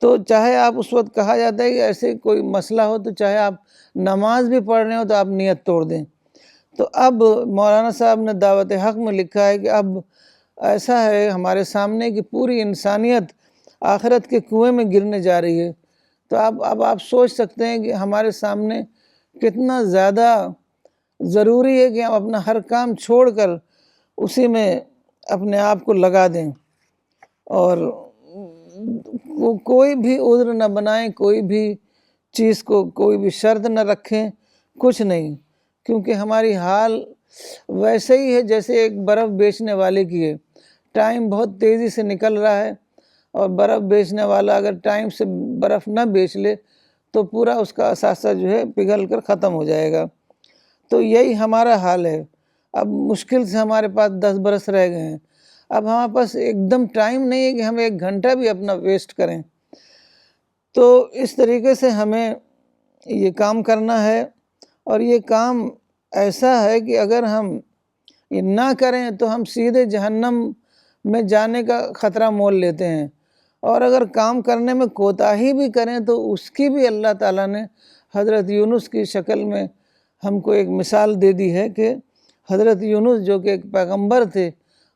تو چاہے آپ اس وقت کہا جاتا ہے کہ ایسے کوئی مسئلہ ہو، تو چاہے آپ نماز بھی پڑھ رہے ہو تو آپ نیت توڑ دیں۔ تو اب مولانا صاحب نے دعوت حق میں لکھا ہے کہ اب ایسا ہے ہمارے سامنے کہ پوری انسانیت آخرت کے کنویں میں گرنے جا رہی ہے۔ تو اب آپ سوچ سکتے ہیں کہ ہمارے سامنے کتنا زیادہ ضروری ہے کہ ہم اپنا ہر کام چھوڑ کر اسی میں اپنے آپ کو لگا دیں، اور کوئی بھی عذر نہ بنائیں، کوئی بھی چیز کو کوئی بھی شرط نہ رکھیں، کچھ نہیں، کیونکہ ہماری حال ویسے ہی ہے جیسے ایک برف بیچنے والے کی ہے۔ ٹائم بہت تیزی سے نکل رہا ہے، اور برف بیچنے والا اگر ٹائم سے برف نہ بیچ لے تو پورا اس کا اثاثہ جو ہے پگھل کر ختم ہو جائے گا۔ تو یہی ہمارا حال ہے۔ اب مشکل سے ہمارے پاس 10 برس رہ گئے ہیں، اب ہمارے پاس ایک دم ٹائم نہیں ہے کہ ہم 1 گھنٹہ بھی اپنا ویسٹ کریں۔ تو اس طریقے سے ہمیں یہ کام کرنا ہے، اور یہ کام ایسا ہے کہ اگر ہم یہ نہ کریں تو ہم سیدھے جہنم میں جانے کا خطرہ مول لیتے ہیں، اور اگر کام کرنے میں کوتاہی بھی کریں تو اس کی بھی اللہ تعالیٰ نے حضرت یونس کی شکل میں ہم کو ایک مثال دے دی ہے کہ حضرت یونس جو کہ ایک پیغمبر تھے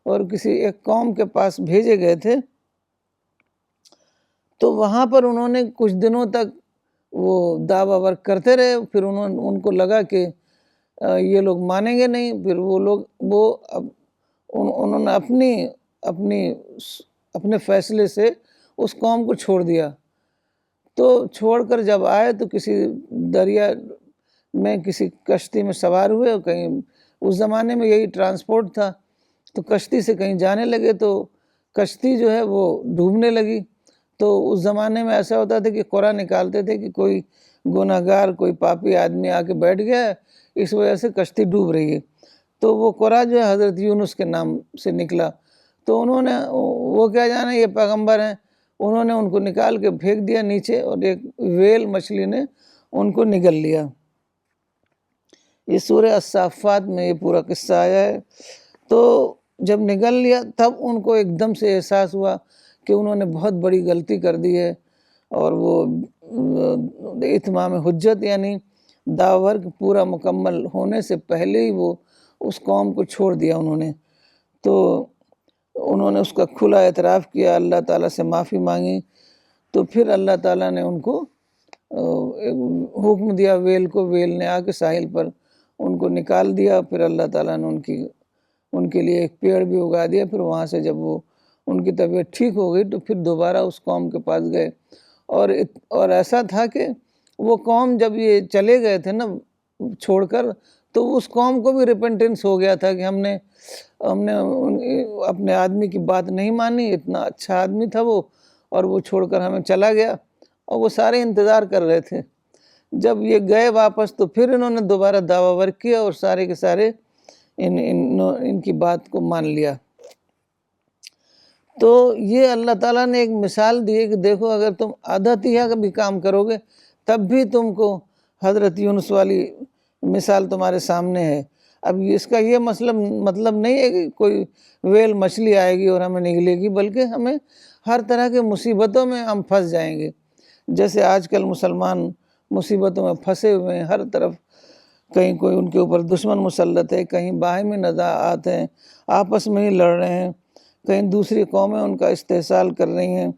اور کسی ایک قوم کے پاس بھیجے گئے تھے، تو وہاں پر انہوں نے کچھ دنوں تک وہ دعویٰ ورک کرتے رہے، پھر ان کو لگا کہ یہ لوگ مانیں گے نہیں، پھر انہوں نے اپنے فیصلے سے اس قوم کو چھوڑ دیا۔ تو چھوڑ کر جب آئے تو کسی دریا میں کسی کشتی میں سوار ہوئے، اور کہیں اس زمانے میں یہی ٹرانسپورٹ تھا، تو کشتی سے کہیں جانے لگے تو کشتی جو ہے وہ ڈوبنے لگی۔ تو اس زمانے میں ایسا ہوتا تھا کہ قرعہ نکالتے تھے کہ کوئی گناہ گار، کوئی پاپی آدمی آ کے بیٹھ گیا ہے، اس وجہ سے کشتی ڈوب رہی ہے، تو وہ قرعہ جو ہے حضرت یونس کے نام سے نکلا۔ تو انہوں نے، وہ کیا جانے یہ پیغمبر ہیں، انہوں نے ان کو نکال کے پھینک دیا نیچے، اور ایک ویل مچھلی نے ان کو نگل لیا۔ یہ سورہ الصافات میں یہ پورا قصہ آیا ہے۔ تو جب نگل لیا تب ان کو ایک دم سے احساس ہوا کہ انہوں نے بہت بڑی غلطی کر دی ہے، اور وہ اتمام حجت یعنی دعویٰ ورک پورا مکمل ہونے سے پہلے ہی وہ اس قوم کو چھوڑ دیا انہوں نے۔ تو انہوں نے اس کا کھلا اعتراف کیا، اللہ تعالیٰ سے معافی مانگی، تو پھر اللہ تعالیٰ نے ان کو حکم دیا ویل نے آ کے ساحل پر ان کو نکال دیا۔ پھر اللہ تعالیٰ نے ان کے لیے ایک پیڑ بھی اگا دیا۔ پھر وہاں سے جب وہ ان کی طبیعت ٹھیک ہو گئی تو پھر دوبارہ اس قوم کے پاس گئے، اور ایسا تھا کہ وہ قوم جب یہ چلے گئے تھے نا چھوڑ کر، تو اس قوم کو بھی ریپنٹنس ہو گیا تھا کہ ہم نے اپنے آدمی کی بات نہیں مانی، اتنا اچھا آدمی تھا وہ، اور وہ چھوڑ کر ہمیں چلا گیا، اور وہ سارے انتظار کر رہے تھے۔ جب یہ گئے واپس تو پھر انہوں نے دوبارہ دعویٰ ورک کیا، اور سارے کے سارے ان کی بات کو مان لیا۔ تو یہ اللہ تعالیٰ نے ایک مثال دی ہے کہ دیکھو اگر تم آدھا تیہا کا بھی کام کرو گے تب بھی تم کو حضرت یونس والی مثال تمہارے سامنے ہے۔ اب اس کا یہ مطلب نہیں ہے کہ کوئی ویل مچھلی آئے گی اور ہمیں نگلے گی، بلکہ ہمیں ہر طرح کے مصیبتوں میں ہم پھنس جائیں گے۔ جیسے آج کل مسلمان مصیبتوں میں پھنسے ہوئے ہیں، ہر طرف کہیں کوئی ان کے اوپر دشمن مسلط ہے، کہیں باہمی نزاعات ہیں، آپس میں ہی لڑ رہے ہیں، کہیں دوسری قومیں ان کا استحصال کر رہی ہیں۔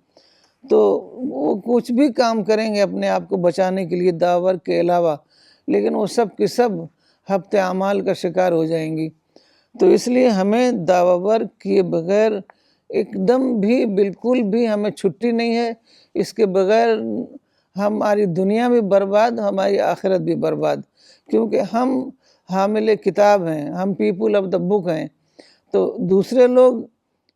تو وہ کچھ بھی کام کریں گے اپنے آپ کو بچانے کے لیے دعویٰ ورک کے علاوہ، لیکن وہ سب کے سب حبط اعمال کا شکار ہو جائیں گی۔ تو اس لیے ہمیں دعویٰ ورک کیے بغیر ایک دم بھی بالکل بھی ہمیں چھٹی نہیں ہے۔ اس کے بغیر ہماری دنیا بھی برباد، ہماری آخرت بھی برباد، کیونکہ ہم حامل کتاب ہیں، ہم پیپل آف دا بک ہیں۔ تو دوسرے لوگ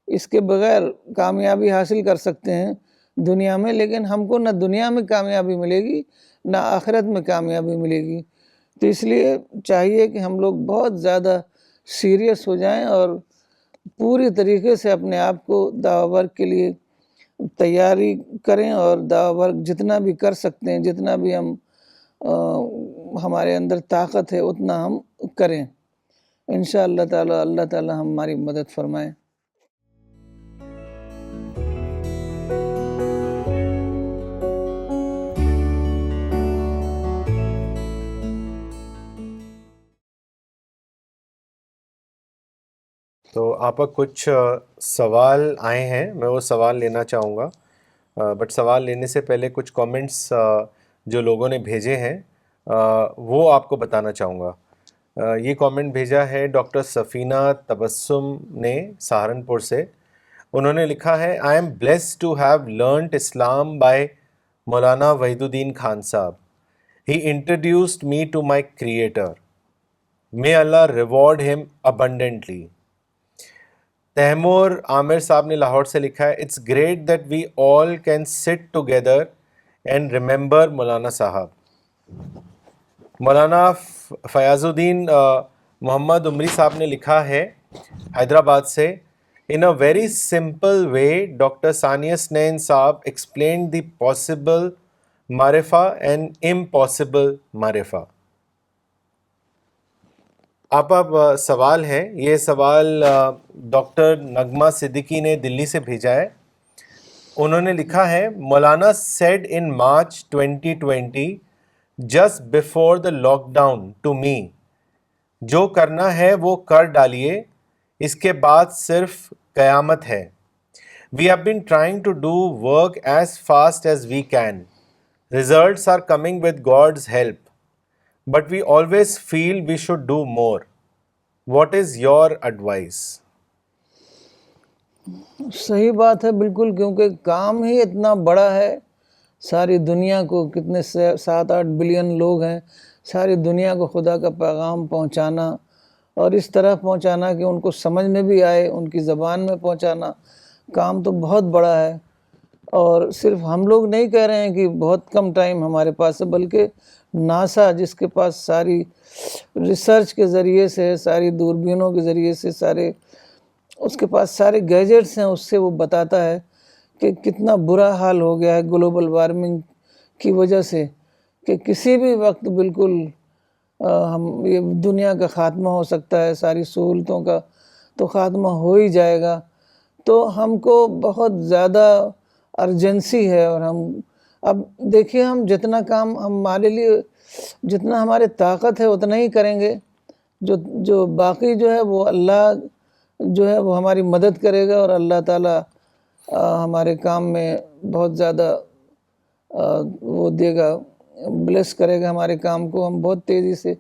اس کے بغیر کامیابی حاصل کر سکتے ہیں دنیا میں، لیکن ہم کو نہ دنیا میں کامیابی ملے گی نہ آخرت میں کامیابی ملے گی۔ تو اس لیے چاہیے کہ ہم لوگ بہت زیادہ سیریس ہو جائیں اور پوری طریقے سے اپنے آپ کو دعویٰ ورک کے لیے تیاری کریں، اور دعویٰ ورک جتنا بھی کر سکتے ہیں، جتنا بھی ہمارے اندر طاقت ہے اتنا ہم کریں۔ انشاءاللہ تعالی اللہ تعالی ہماری مدد فرمائے۔ تو آپ کا کچھ سوال آئے ہیں، میں وہ سوال لینا چاہوں گا، بٹ سوال لینے سے پہلے کچھ کامنٹس جو لوگوں نے بھیجے ہیں وہ آپ کو بتانا چاہوں گا۔ یہ کامنٹ بھیجا ہے ڈاکٹر سفینہ تبسم نے سہارنپور سے۔ انہوں نے لکھا ہے، I am blessed to have learned Islam by Maulana Wahiduddin Khan sahab. He introduced me to my creator. May Allah reward him abundantly. Taimur Aamir sahab نے لاہور سے لکھا ہے، it's great that we all can sit together and remember Maulana sahab. مولانا فیاض الدین محمد عمری صاحب نے لکھا ہے حیدرآباد سے، in a very simple way doctor Sania Asnain sahab explained the possible marifa and impossible marifa. آپ اب سوال ہے، یہ سوال ڈاکٹر نغمہ صدیقی نے دلی سے بھیجا ہے. انہوں نے لکھا ہے، مولانا said in March 2020 just before the lockdown to me، جو کرنا ہے وہ کر ڈالیے، اس کے بعد صرف قیامت ہے. We have been trying to do work as fast as we can. Results are coming with God's help. But we always feel we should do more. What is your advice? صحیح بات ہے بالکل، کیونکہ کام ہی اتنا بڑا ہے. ساری دنیا کو کتنے 7-8 بلین لوگ ہیں، ساری دنیا کو خدا کا پیغام پہنچانا، اور اس طرح پہنچانا کہ ان کو سمجھ میں بھی آئے، ان کی زبان میں پہنچانا، کام تو بہت بڑا ہے. اور صرف ہم لوگ نہیں کہہ رہے ہیں کہ بہت کم ٹائم ہمارے پاس ہے، بلکہ ناسا جس کے پاس ساری ریسرچ کے ذریعے سے، ساری دوربینوں کے ذریعے سے، اس کے پاس سارے گیجٹس ہیں، اس سے وہ بتاتا ہے کہ کتنا برا حال ہو گیا ہے گلوبل وارمنگ کی وجہ سے، کہ کسی بھی وقت بالکل یہ دنیا کا خاتمہ ہو سکتا ہے، ساری سہولتوں کا تو خاتمہ ہو ہی جائے گا. تو ہم کو بہت زیادہ ارجنسی ہے، اور ہم اب دیکھیے، ہم جتنا کام ہمارے لیے، جتنا ہمارے طاقت ہے اتنا ہی کریں گے. جو باقی جو ہے وہ اللہ جو ہے وہ ہماری مدد کرے گا، اور اللہ تعالیٰ ہمارے کام میں بہت زیادہ وہ دے گا، بلیس کرے گا ہمارے کام کو. ہم بہت تیزی سے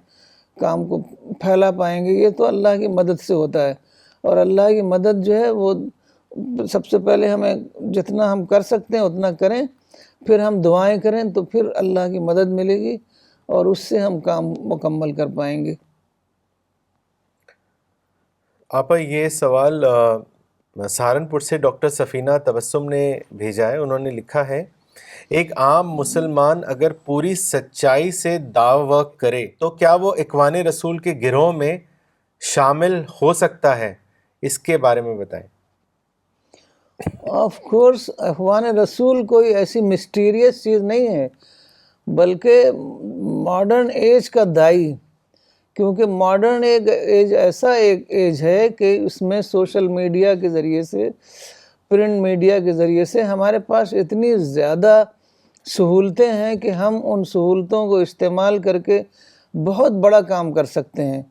کام کو پھیلا پائیں گے. یہ تو اللہ کی مدد سے ہوتا ہے، اور اللہ کی مدد جو ہے وہ سب سے پہلے ہمیں جتنا ہم کر سکتے ہیں اتنا کریں، پھر ہم دعائیں کریں تو پھر اللہ کی مدد ملے گی، اور اس سے ہم کام مکمل کر پائیں گے. آپ یہ سوال سہارنپور سے ڈاکٹر سفینہ تبسم نے بھیجا ہے. انہوں نے لکھا ہے، ایک عام مسلمان اگر پوری سچائی سے دعوی ورک کرے تو کیا وہ اخوان رسول کے گروہ میں شامل ہو سکتا ہے؟ اس کے بارے میں بتائیں. آف کورس اخوان رسول کوئی ایسی مسٹیریس چیز نہیں ہے، بلکہ ماڈرن ایج کا دائی. کیونکہ ماڈرن ایج ایسا ایک ایج ہے کہ اس میں سوشل میڈیا کے ذریعے سے، پرنٹ میڈیا کے ذریعے سے ہمارے پاس اتنی زیادہ سہولتیں ہیں کہ ہم ان سہولتوں کو استعمال کر کے بہت بڑا کام کر سکتے ہیں.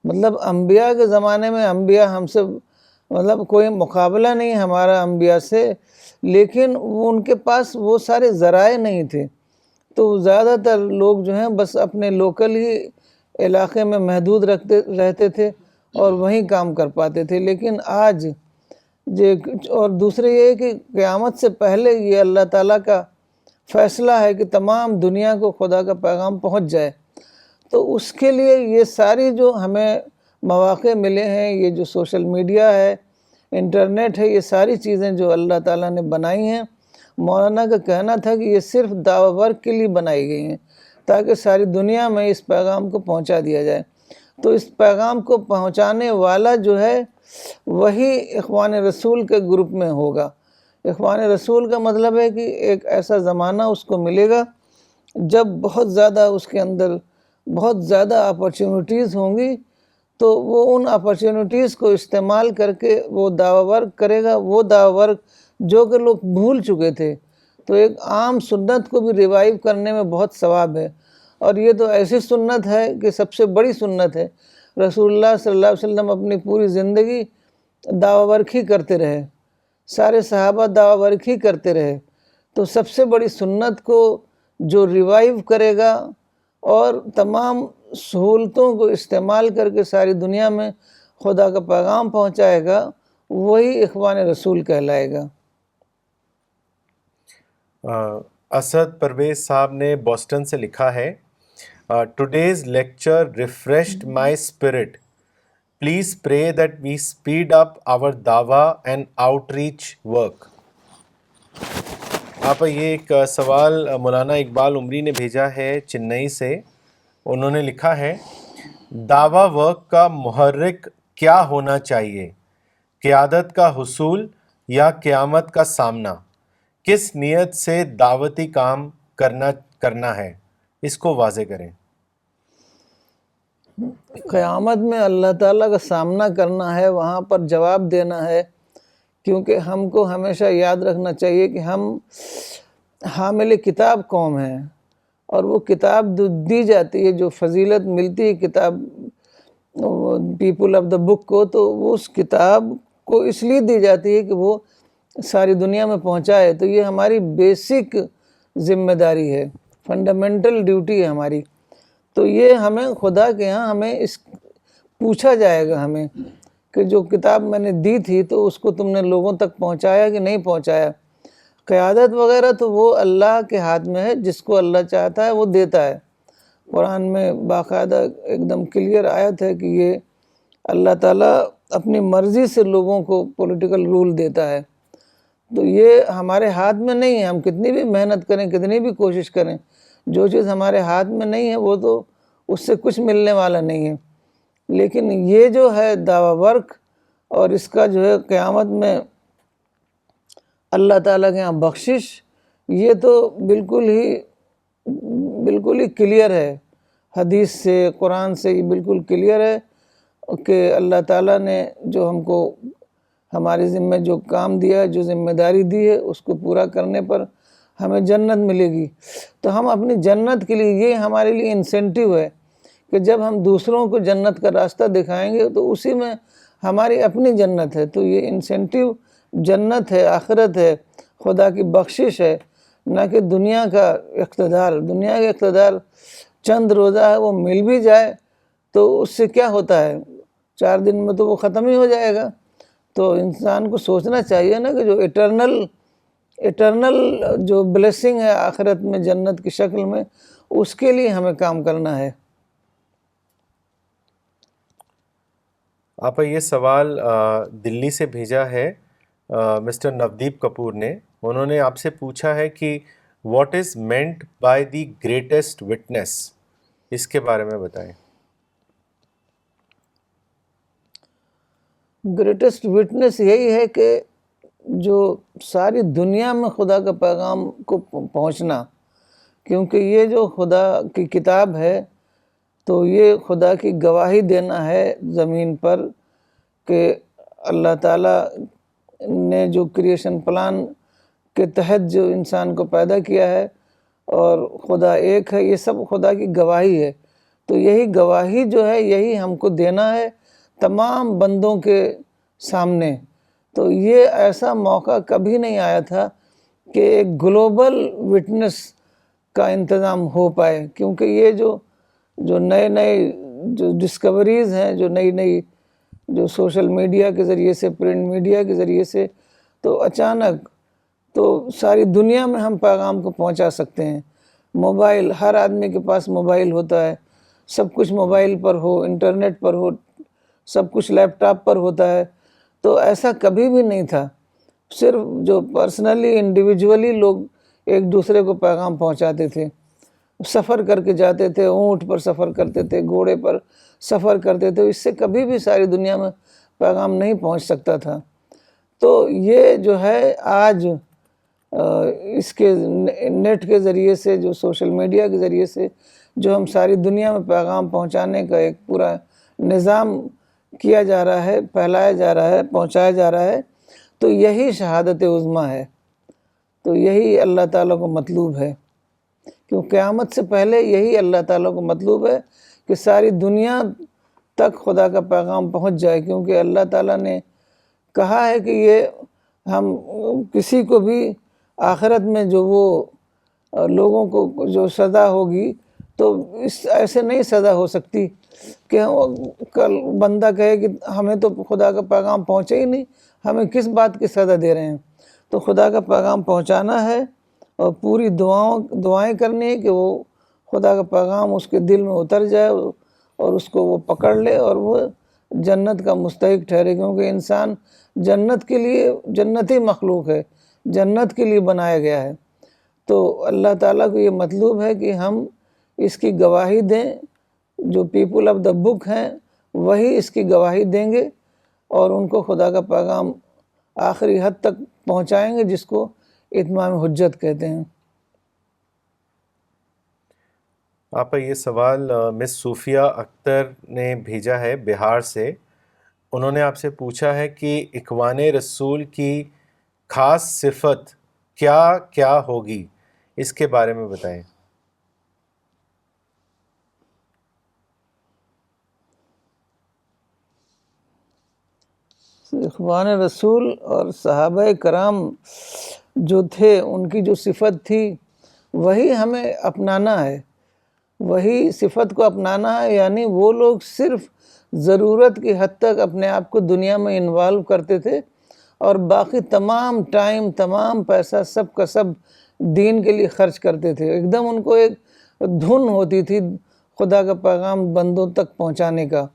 مطلب انبیاء کے زمانے میں انبیاء ہم سے، مطلب کوئی مقابلہ نہیں ہمارا انبیاء سے، لیکن ان کے پاس وہ سارے ذرائع نہیں تھے. تو زیادہ تر لوگ جو ہیں بس اپنے لوکل ہی علاقے میں محدود رہتے تھے اور وہیں کام کر پاتے تھے. لیکن آج اور دوسرے یہ ہے کہ قیامت سے پہلے یہ اللہ تعالیٰ کا فیصلہ ہے کہ تمام دنیا کو خدا کا پیغام پہنچ جائے. تو اس کے لیے یہ ساری جو ہمیں مواقع ملے ہیں، یہ جو سوشل میڈیا ہے، انٹرنیٹ ہے، یہ ساری چیزیں جو اللہ تعالیٰ نے بنائی ہیں، مولانا کا کہنا تھا کہ یہ صرف دعوی ورک کے لیے بنائی گئی ہیں تاکہ ساری دنیا میں اس پیغام کو پہنچا دیا جائے. تو اس پیغام کو پہنچانے والا جو ہے وہی اخوان رسول کے گروپ میں ہوگا. اخوان رسول کا مطلب ہے کہ ایک ایسا زمانہ اس کو ملے گا جب بہت زیادہ اس کے اندر بہت زیادہ اپرچونٹیز ہوں گی، تو وہ ان اپرچونٹیز کو استعمال کر کے وہ دعوی ورک کرے گا، وہ دعوی ورک جو کہ لوگ بھول چکے تھے. تو ایک عام سنت کو بھی ریوائیو کرنے میں بہت ثواب ہے، اور یہ تو ایسی سنت ہے کہ سب سے بڑی سنت ہے. رسول اللہ صلی اللہ علیہ وسلم اپنی پوری زندگی دعوی ورک ہی کرتے رہے، سارے صحابہ دعوی ورک ہی کرتے رہے. تو سب سے بڑی سنت کو جو ریوائیو کرے گا اور تمام سہولتوں کو استعمال کر کے ساری دنیا میں خدا کا پیغام پہنچائے گا، وہی اخوان رسول کہلائے گا. اسد پرویز صاحب نے بوسٹن سے لکھا ہے، today's lecture refreshed my spirit. Please pray that we speed up our dawa and out reach work. آپ یہ ایک سوال مولانا اقبال عمری نے بھیجا ہے چنئی سے. انہوں نے لکھا ہے، دعویٰ ورک کا محرک کیا ہونا چاہیے؟ قیادت کا حصول یا قیامت کا سامنا؟ کس نیت سے دعوتی کام کرنا ہے؟ اس کو واضح کریں. قیامت میں اللہ تعالیٰ کا سامنا کرنا ہے، وہاں پر جواب دینا ہے، کیونکہ ہم کو ہمیشہ یاد رکھنا چاہیے کہ ہم حامل کتاب قوم ہیں، اور وہ کتاب دی جاتی ہے، جو فضیلت ملتی ہے کتاب پیپل آف دا بک کو، تو وہ اس کتاب کو اس لیے دی جاتی ہے کہ وہ ساری دنیا میں پہنچائے. تو یہ ہماری بیسک ذمہ داری ہے، فنڈامنٹل ڈیوٹی ہے ہماری. تو یہ ہمیں خدا کے ہاں ہمیں پوچھا جائے گا ہمیں کہ جو کتاب میں نے دی تھی تو اس کو تم نے لوگوں تک پہنچایا کہ نہیں پہنچایا. قیادت وغیرہ تو وہ اللہ کے ہاتھ میں ہے، جس کو اللہ چاہتا ہے وہ دیتا ہے. قرآن میں باقاعدہ ایک دم کلیئر آیت ہے کہ یہ اللہ تعالیٰ اپنی مرضی سے لوگوں کو پولیٹیکل رول دیتا ہے. تو یہ ہمارے ہاتھ میں نہیں ہے. ہم کتنی بھی محنت کریں، کتنی بھی کوشش کریں، جو چیز ہمارے ہاتھ میں نہیں ہے وہ تو اس سے کچھ ملنے والا نہیں ہے. لیکن یہ جو ہے دعویٰ ورک اور اس کا جو ہے قیامت میں اللہ تعالیٰ کے یہاں بخشش، یہ تو بالکل ہی کلیئر ہے. حدیث سے، قرآن سے یہ بالکل کلیئر ہے کہ اللہ تعالیٰ نے جو ہم کو ہمارے ذمہ جو کام دیا ہے، جو ذمہ داری دی ہے، اس کو پورا کرنے پر ہمیں جنت ملے گی. تو ہم اپنی جنت کے لیے، یہ ہمارے لیے انسینٹیو ہے کہ جب ہم دوسروں کو جنت کا راستہ دکھائیں گے تو اسی میں ہماری اپنی جنت ہے. تو یہ انسینٹیو جنت ہے، آخرت ہے، خدا کی بخشش ہے، نہ کہ دنیا کا اقتدار. دنیا کا اقتدار چند روزہ ہے، وہ مل بھی جائے تو اس سے کیا ہوتا ہے، 4 دن میں تو وہ ختم ہی ہو جائے گا. تو انسان کو سوچنا چاہیے نا کہ جو ایٹرنل جو بلیسنگ ہے آخرت میں جنت کی شکل میں، اس کے لیے ہمیں کام کرنا ہے. آپ یہ سوال دلی سے بھیجا ہے مسٹر نودیپ کپور نے. انہوں نے آپ سے پوچھا ہے کہ what is meant by the greatest witness, اس کے بارے میں بتائیں. گریٹسٹ وٹنس یہی ہے کہ جو ساری دنیا میں خدا کا پیغام کو پہنچنا، کیونکہ یہ جو خدا کی کتاب ہے تو یہ خدا کی گواہی دینا ہے زمین پر کہ اللہ تعالیٰ نے جو کریشن پلان کے تحت جو انسان کو پیدا کیا ہے اور خدا ایک ہے، یہ سب خدا کی گواہی ہے. تو یہی گواہی جو ہے یہی ہم کو دینا ہے تمام بندوں کے سامنے. تو یہ ایسا موقع کبھی نہیں آیا تھا کہ ایک گلوبل وٹنس کا انتظام ہو پائے، کیونکہ یہ جو نئے جو ڈسکوریز ہیں، جو نئی جو سوشل میڈیا کے ذریعے سے، پرنٹ میڈیا کے ذریعے سے، تو اچانک تو ساری دنیا میں ہم پیغام کو پہنچا سکتے ہیں. موبائل، ہر آدمی کے پاس موبائل ہوتا ہے، سب کچھ موبائل پر ہو، انٹرنیٹ پر ہو، سب کچھ لیپ ٹاپ پر ہوتا ہے. تو ایسا کبھی بھی نہیں تھا. صرف جو پرسنلی انڈیویجولی لوگ ایک دوسرے کو پیغام پہنچاتے تھے، سفر کر کے جاتے تھے، اونٹ پر سفر کرتے تھے، گھوڑے پر سفر کرتے تھے. اس سے کبھی بھی ساری دنیا میں پیغام نہیں پہنچ سکتا تھا. تو یہ جو ہے آج اس کے نیٹ کے ذریعے سے، جو سوشل میڈیا کے ذریعے سے جو ہم ساری دنیا میں پیغام پہنچانے کا ایک پورا نظام کیا جا رہا ہے، پھیلایا جا رہا ہے، پہنچایا جا رہا ہے، تو یہی شہادت عظمیٰ ہے. تو یہی اللہ تعالیٰ کو مطلوب ہے، کیوں قیامت سے پہلے یہی اللہ تعالیٰ کو مطلوب ہے کہ ساری دنیا تک خدا کا پیغام پہنچ جائے. کیونکہ اللہ تعالیٰ نے کہا ہے کہ یہ ہم کسی کو بھی آخرت میں جو وہ لوگوں کو جو سزا ہوگی تو ایسے نہیں سزا ہو سکتی کہ کل بندہ کہے کہ ہمیں تو خدا کا پیغام پہنچے ہی نہیں، ہمیں کس بات کی سزا دے رہے ہیں. تو خدا کا پیغام پہنچانا ہے اور پوری دعائیں کرنی ہے کہ وہ خدا کا پیغام اس کے دل میں اتر جائے اور اس کو وہ پکڑ لے اور وہ جنت کا مستحق ٹھہرے. کیونکہ انسان جنت کے لیے، جنتی مخلوق ہے، جنت کے لیے بنایا گیا ہے. تو اللہ تعالیٰ کو یہ مطلوب ہے کہ ہم اس کی گواہی دیں. جو پیپل آف دا بک ہیں وہی اس کی گواہی دیں گے اور ان کو خدا کا پیغام آخری حد تک پہنچائیں گے، جس کو اتمام حجت کہتے ہیں. آپ کا یہ سوال مس صوفیہ اختر نے بھیجا ہے بہار سے. انہوں نے آپ سے پوچھا ہے کہ اخوان رسول کی خاص صفت کیا کیا ہوگی، اس کے بارے میں بتائیں. اخوان رسول اور صحابہ کرام جو تھے ان کی جو صفت تھی وہی ہمیں اپنانا ہے، وہی صفت کو اپنانا ہے. یعنی وہ لوگ صرف ضرورت کی حد تک اپنے آپ کو دنیا میں انوالو کرتے تھے اور باقی تمام ٹائم تمام پیسہ سب کا سب دین کے لیے خرچ کرتے تھے. ایک دم ان کو ایک دھن ہوتی تھی خدا کا پیغام بندوں تک پہنچانے کا.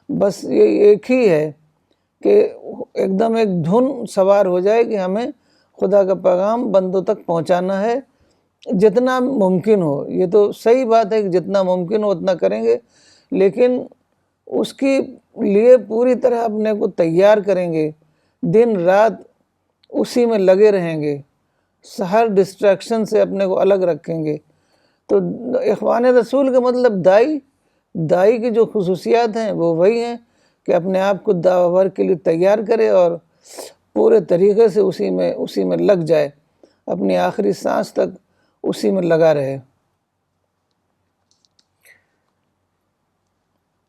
بس یہ ایک ہی ہے کہ ایک دم ایک دھن سوار ہو جائے کہ ہمیں خدا کا پیغام بندوں تک پہنچانا ہے جتنا ممکن ہو. یہ تو صحیح بات ہے کہ جتنا ممکن ہو اتنا کریں گے، لیکن اس کے لیے پوری طرح اپنے کو تیار کریں گے، دن رات اسی میں لگے رہیں گے، ہر ڈسٹریکشن سے اپنے کو الگ رکھیں گے. تو اخوان رسول کا مطلب دائی کی جو خصوصیات ہیں وہ وہی ہیں کہ اپنے آپ کو دعوی ورک کے لیے تیار کرے اور پورے طریقے سے اسی میں لگ جائے، اپنی آخری سانس تک اسی میں لگا رہے.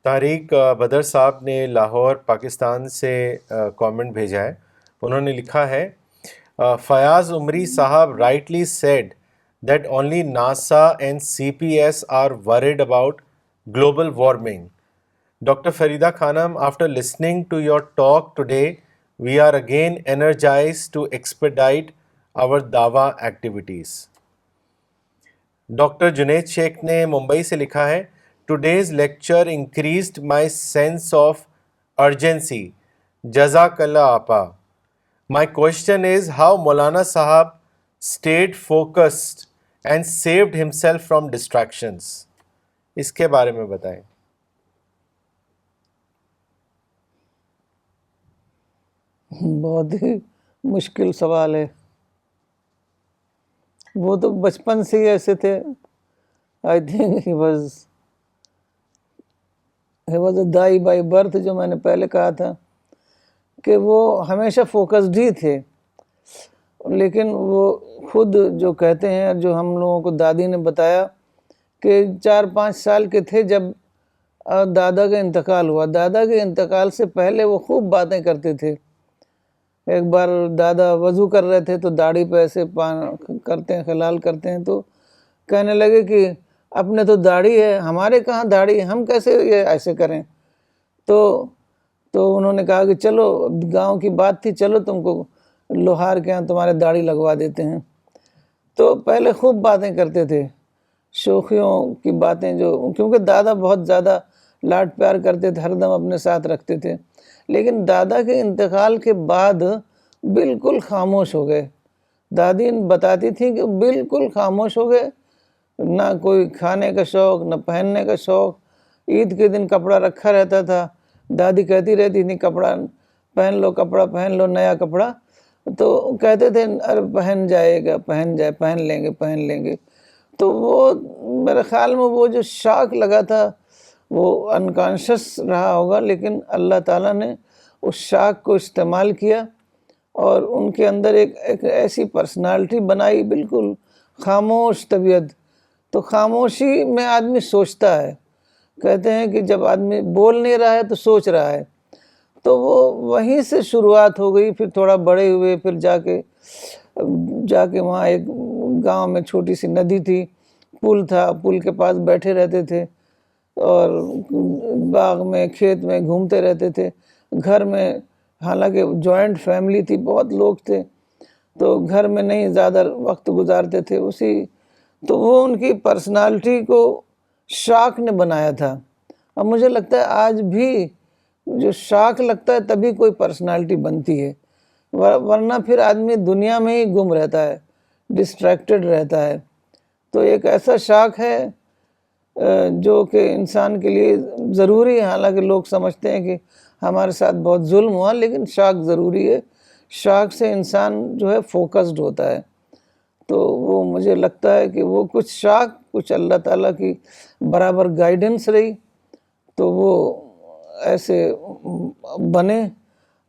طارق بدر صاحب نے لاہور پاکستان سے کامنٹ بھیجا ہے. انہوں نے لکھا ہے فیاض عمری صاحب rightly said that only NASA and CPS are worried about global warming. Dr. Farida Khanam, after listening to your talk today, we are again energized to expedite our dawa activities. Doctor Junaid Sheikh نے ممبئی سے لکھا ہے today's lecture increased my sense of urgency. جزاک اللہ آپا. My question is how Maulana sahab stayed focused and saved himself from distractions. اس کے بارے میں بتائیں. بہت ہی مشکل سوال ہے. وہ تو بچپن سے ہی ایسے تھے. I think he was a دائی بائی برتھ، جو میں نے پہلے کہا تھا کہ وہ ہمیشہ فوکسڈ ہی تھے. لیکن وہ خود جو کہتے ہیں، جو ہم لوگوں کو دادی نے بتایا کہ 4-5 سال کے تھے جب دادا کا انتقال ہوا. دادا کے انتقال سے پہلے وہ خوب باتیں کرتے تھے. ایک بار دادا وضو کر رہے تھے تو داڑھی پہ ایسے کرتے ہیں، خلال کرتے ہیں، تو کہنے لگے کہ اپنے تو داڑھی ہے، ہمارے کہاں داڑھی ہے، ہم کیسے یہ ایسے کریں. تو انہوں نے کہا کہ چلو، گاؤں کی بات تھی، چلو تم کو لوہار کے ہاں تمہارے داڑھی لگوا دیتے ہیں. تو پہلے خوب باتیں کرتے تھے، شوخیوں کی باتیں، جو کیونکہ دادا بہت زیادہ لاڈ پیار کرتے تھے، ہر دم اپنے ساتھ رکھتے تھے. لیکن دادا کے انتقال کے بعد بالکل خاموش ہو گئے. دادی بتاتی تھیں کہ بالکل خاموش ہو گئے، نہ کوئی کھانے کا شوق، نہ پہننے کا شوق. عید کے دن کپڑا رکھا رہتا تھا، دادی کہتی رہتی تھی کپڑا پہن لو، کپڑا پہن لو، نیا کپڑا. تو کہتے تھے ارے پہن جائے گا، پہن لیں گے. تو وہ میرے خیال میں وہ جو شاک لگا تھا وہ انکانشس رہا ہوگا، لیکن اللہ تعالیٰ نے اس شاک کو استعمال کیا اور ان کے اندر ایک ایسی پرسنالٹی بنائی، بالکل خاموش طبیعت. تو خاموشی میں آدمی سوچتا ہے. کہتے ہیں کہ جب آدمی بول نہیں رہا ہے تو سوچ رہا ہے. تو وہ وہیں سے شروعات ہو گئی. پھر تھوڑا بڑے ہوئے، پھر جا کے وہاں ایک گاؤں میں چھوٹی سی ندی تھی، پل تھا، پل کے پاس بیٹھے رہتے تھے اور باغ میں، کھیت میں گھومتے رہتے تھے. گھر میں، حالانکہ جوائنٹ فیملی تھی، بہت لوگ تھے، تو گھر میں نہیں زیادہ وقت گزارتے تھے. تو وہ ان کی پرسنالٹی کو شاک نے بنایا تھا. اب مجھے لگتا ہے آج بھی جو شاک لگتا ہے تبھی کوئی پرسنالٹی بنتی ہے، ورنہ پھر آدمی دنیا میں ہی گم رہتا ہے، ڈسٹریکٹڈ رہتا ہے. تو ایک ایسا شاک ہے جو کہ انسان کے لیے ضروری ہے. حالانکہ لوگ سمجھتے ہیں کہ ہمارے ساتھ بہت ظلم ہوا، لیکن شاک ضروری ہے. شاک سے انسان جو ہے فوکسڈ ہوتا ہے. تو وہ مجھے لگتا ہے کہ وہ کچھ شاخ کچھ اللہ تعالیٰ کی برابر گائیڈنس رہی تو وہ ایسے بنے.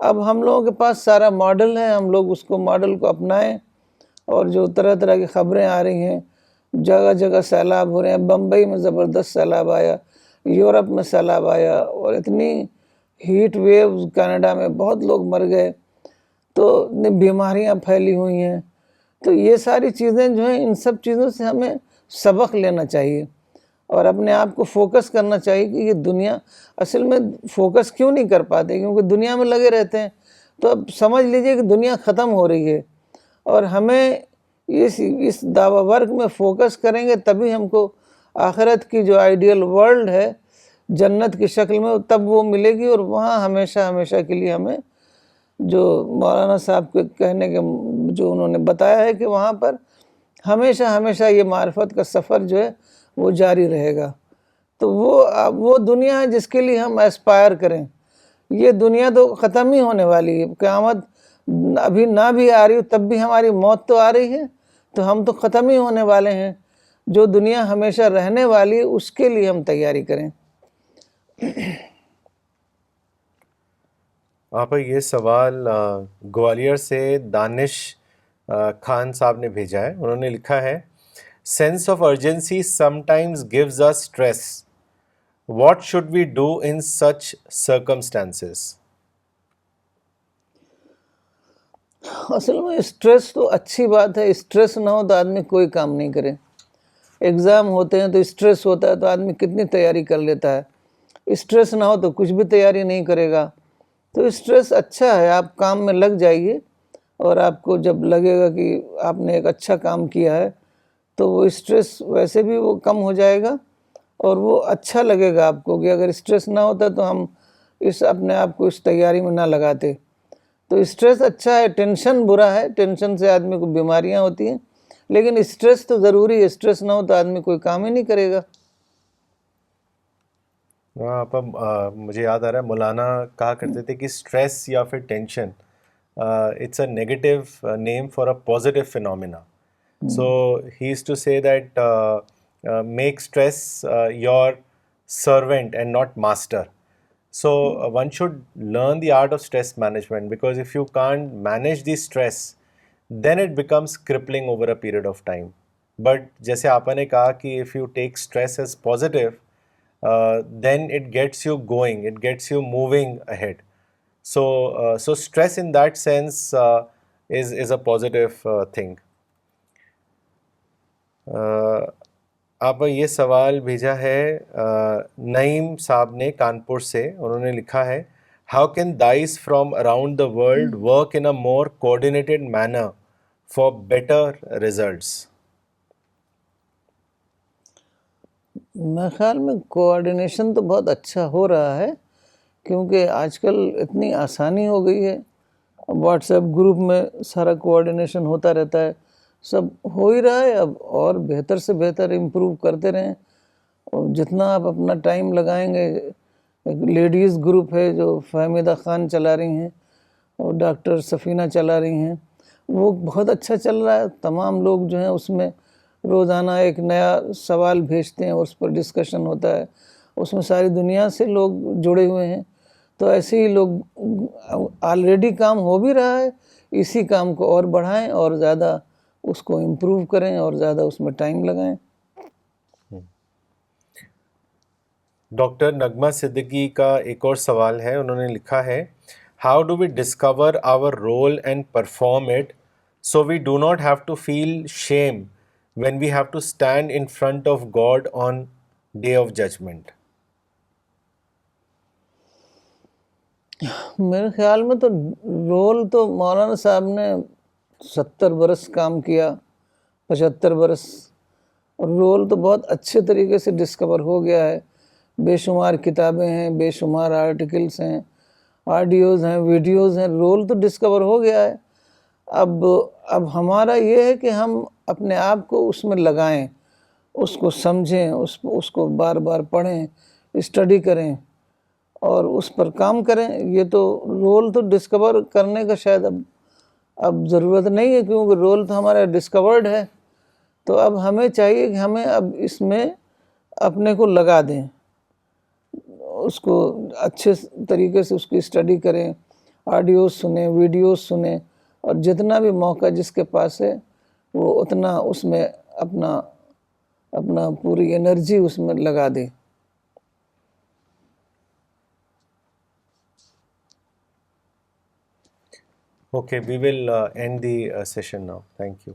اب ہم لوگوں کے پاس سارا ماڈل ہے, ہم لوگ اس کو ماڈل کو اپنائیں, اور جو طرح طرح کی خبریں آ رہی ہیں, جگہ جگہ سیلاب ہو رہے ہیں. بمبئی میں زبردست سیلاب آیا, یورپ میں سیلاب آیا, اور اتنی ہیٹ ویوز کینیڈا میں بہت لوگ مر گئے, تو بیماریاں پھیلی ہوئی ہیں. تو یہ ساری چیزیں جو ہیں, ان سب چیزوں سے ہمیں سبق لینا چاہیے اور اپنے آپ کو فوکس کرنا چاہیے کہ یہ دنیا اصل میں فوکس کیوں نہیں کر پاتے, کیونکہ دنیا میں لگے رہتے ہیں. تو اب سمجھ لیجئے کہ دنیا ختم ہو رہی ہے, اور ہمیں اس دعوی ورک میں فوکس کریں گے تبھی ہم کو آخرت کی جو آئیڈیل ورلڈ ہے جنت کی شکل میں تب وہ ملے گی, اور وہاں ہمیشہ ہمیشہ کے لیے ہمیں جو مولانا صاحب کے کہنے کے جو انہوں نے بتایا ہے کہ وہاں پر ہمیشہ ہمیشہ یہ معرفت کا سفر جو ہے وہ جاری رہے گا. تو وہ دنیا ہے جس کے لیے ہم ایسپائر کریں. یہ دنیا تو ختم ہی ہونے والی ہے, قیامت ابھی نہ بھی آ رہی ہو تب بھی ہماری موت تو آ رہی ہے, تو ہم تو ختم ہی ہونے والے ہیں. جو دنیا ہمیشہ رہنے والی ہے اس کے لیے ہم تیاری کریں. آپ یہ سوال گوالیئر سے دانش خان صاحب نے بھیجا ہے. انہوں نے لکھا ہے, sense of urgency sometimes gives us stress, what should we do in such circumstances? اصل میں اسٹریس تو اچھی بات ہے, اسٹریس نہ ہو تو آدمی کوئی کام نہیں کرے. ایگزام ہوتے ہیں تو اسٹریس ہوتا ہے تو آدمی کتنی تیاری کر لیتا ہے, اسٹریس نہ ہو تو کچھ بھی تیاری نہیں کرے گا. تو اسٹریس اچھا ہے, آپ کام میں لگ جائیے, اور آپ کو جب لگے گا کہ آپ نے ایک اچھا کام کیا ہے تو وہ اسٹریس ویسے بھی وہ کم ہو جائے گا, اور وہ اچھا لگے گا آپ کو. کہ اگر اسٹریس نہ ہوتا تو ہم اپنے آپ کو اس تیاری میں نہ لگاتے. تو اسٹریس اچھا ہے, ٹینشن برا ہے, ٹینشن سے آدمی کو بیماریاں ہوتی ہیں, لیکن اسٹریس تو ضروری ہے. اسٹریس نہ ہو تو آدمی کوئی کام ہی نہیں کرے گا. مجھے یاد آ رہا ہے مولانا کہا کرتے تھے کہ اسٹریس یا پھر tension it's a negative name for a positive phenomena. So he is to say that make stress your servant and not master. So one should learn the art of stress management, because if you can't manage the stress, then it becomes crippling over a period of time. But جیسے آپ نے کہا کہ if you take stress as positive, then it gets you going, it gets you moving ahead. So stress in that sense is a positive thing. آپ یہ سوال بھیجا ہے نعیم صاحب نے کانپور سے. انہوں نے لکھا ہے, how can dies from around the world work in a more کوآرڈینیٹڈ manner for better results? میرے خیال میں کوآرڈینیشن تو بہت اچھا ہو رہا ہے, کیونکہ آج کل اتنی آسانی ہو گئی ہے. واٹس ایپ گروپ میں سارا کوآرڈینیشن ہوتا رہتا ہے, سب ہو ہی رہا ہے. اب اور بہتر سے بہتر امپروو کرتے رہیں, اور جتنا آپ اپنا ٹائم لگائیں گے. ایک لیڈیز گروپ ہے جو فہمیدہ خان چلا رہی ہیں, اور ڈاکٹر سفینہ چلا رہی ہیں, وہ بہت اچھا چل رہا ہے. تمام لوگ جو ہیں اس میں روزانہ ایک نیا سوال بھیجتے ہیں, اور اس پر ڈسکشن ہوتا ہے. اس میں ساری دنیا سے لوگ جڑے ہوئے ہیں. تو ایسے ہی لوگ آلریڈی کام ہو بھی رہا ہے, اسی کام کو اور بڑھائیں اور زیادہ اس کو امپروو کریں اور زیادہ اس میں ٹائم لگائیں. ڈاکٹر نغمہ صدیقی کا ایک اور سوال ہے. انہوں نے لکھا ہے, how do we discover our role and perform it so we do not have to feel shame when we have to stand in front of God on day of judgment? میرے خیال میں تو رول تو مولانا صاحب نے 70 برس کام کیا, 75 برس, اور رول تو بہت اچھے طریقے سے ڈسکور ہو گیا ہے. بے شمار کتابیں ہیں, بے شمار آرٹیکلس ہیں, آڈیوز ہیں, ویڈیوز ہیں. رول تو ڈسکور ہو گیا ہے. اب ہمارا یہ ہے کہ ہم اپنے آپ کو اس میں لگائیں, اس کو سمجھیں, اس کو بار بار پڑھیں, اسٹڈی کریں اور اس پر کام کریں. یہ تو رول تو ڈسکور کرنے کا شاید اب ضرورت نہیں ہے کیونکہ رول تو ہمارا ڈسکورڈ ہے. تو اب ہمیں چاہیے کہ ہمیں اب اس میں اپنے کو لگا دیں, اس کو اچھے طریقے سے اس کی اسٹڈی کریں, آڈیوز سنیں, ویڈیوز سنیں, اور جتنا بھی موقع جس کے پاس ہے وہ اتنا اس میں اپنا پوری انرجی اس میں لگا دے. Okay, we will end the session now. Thank you.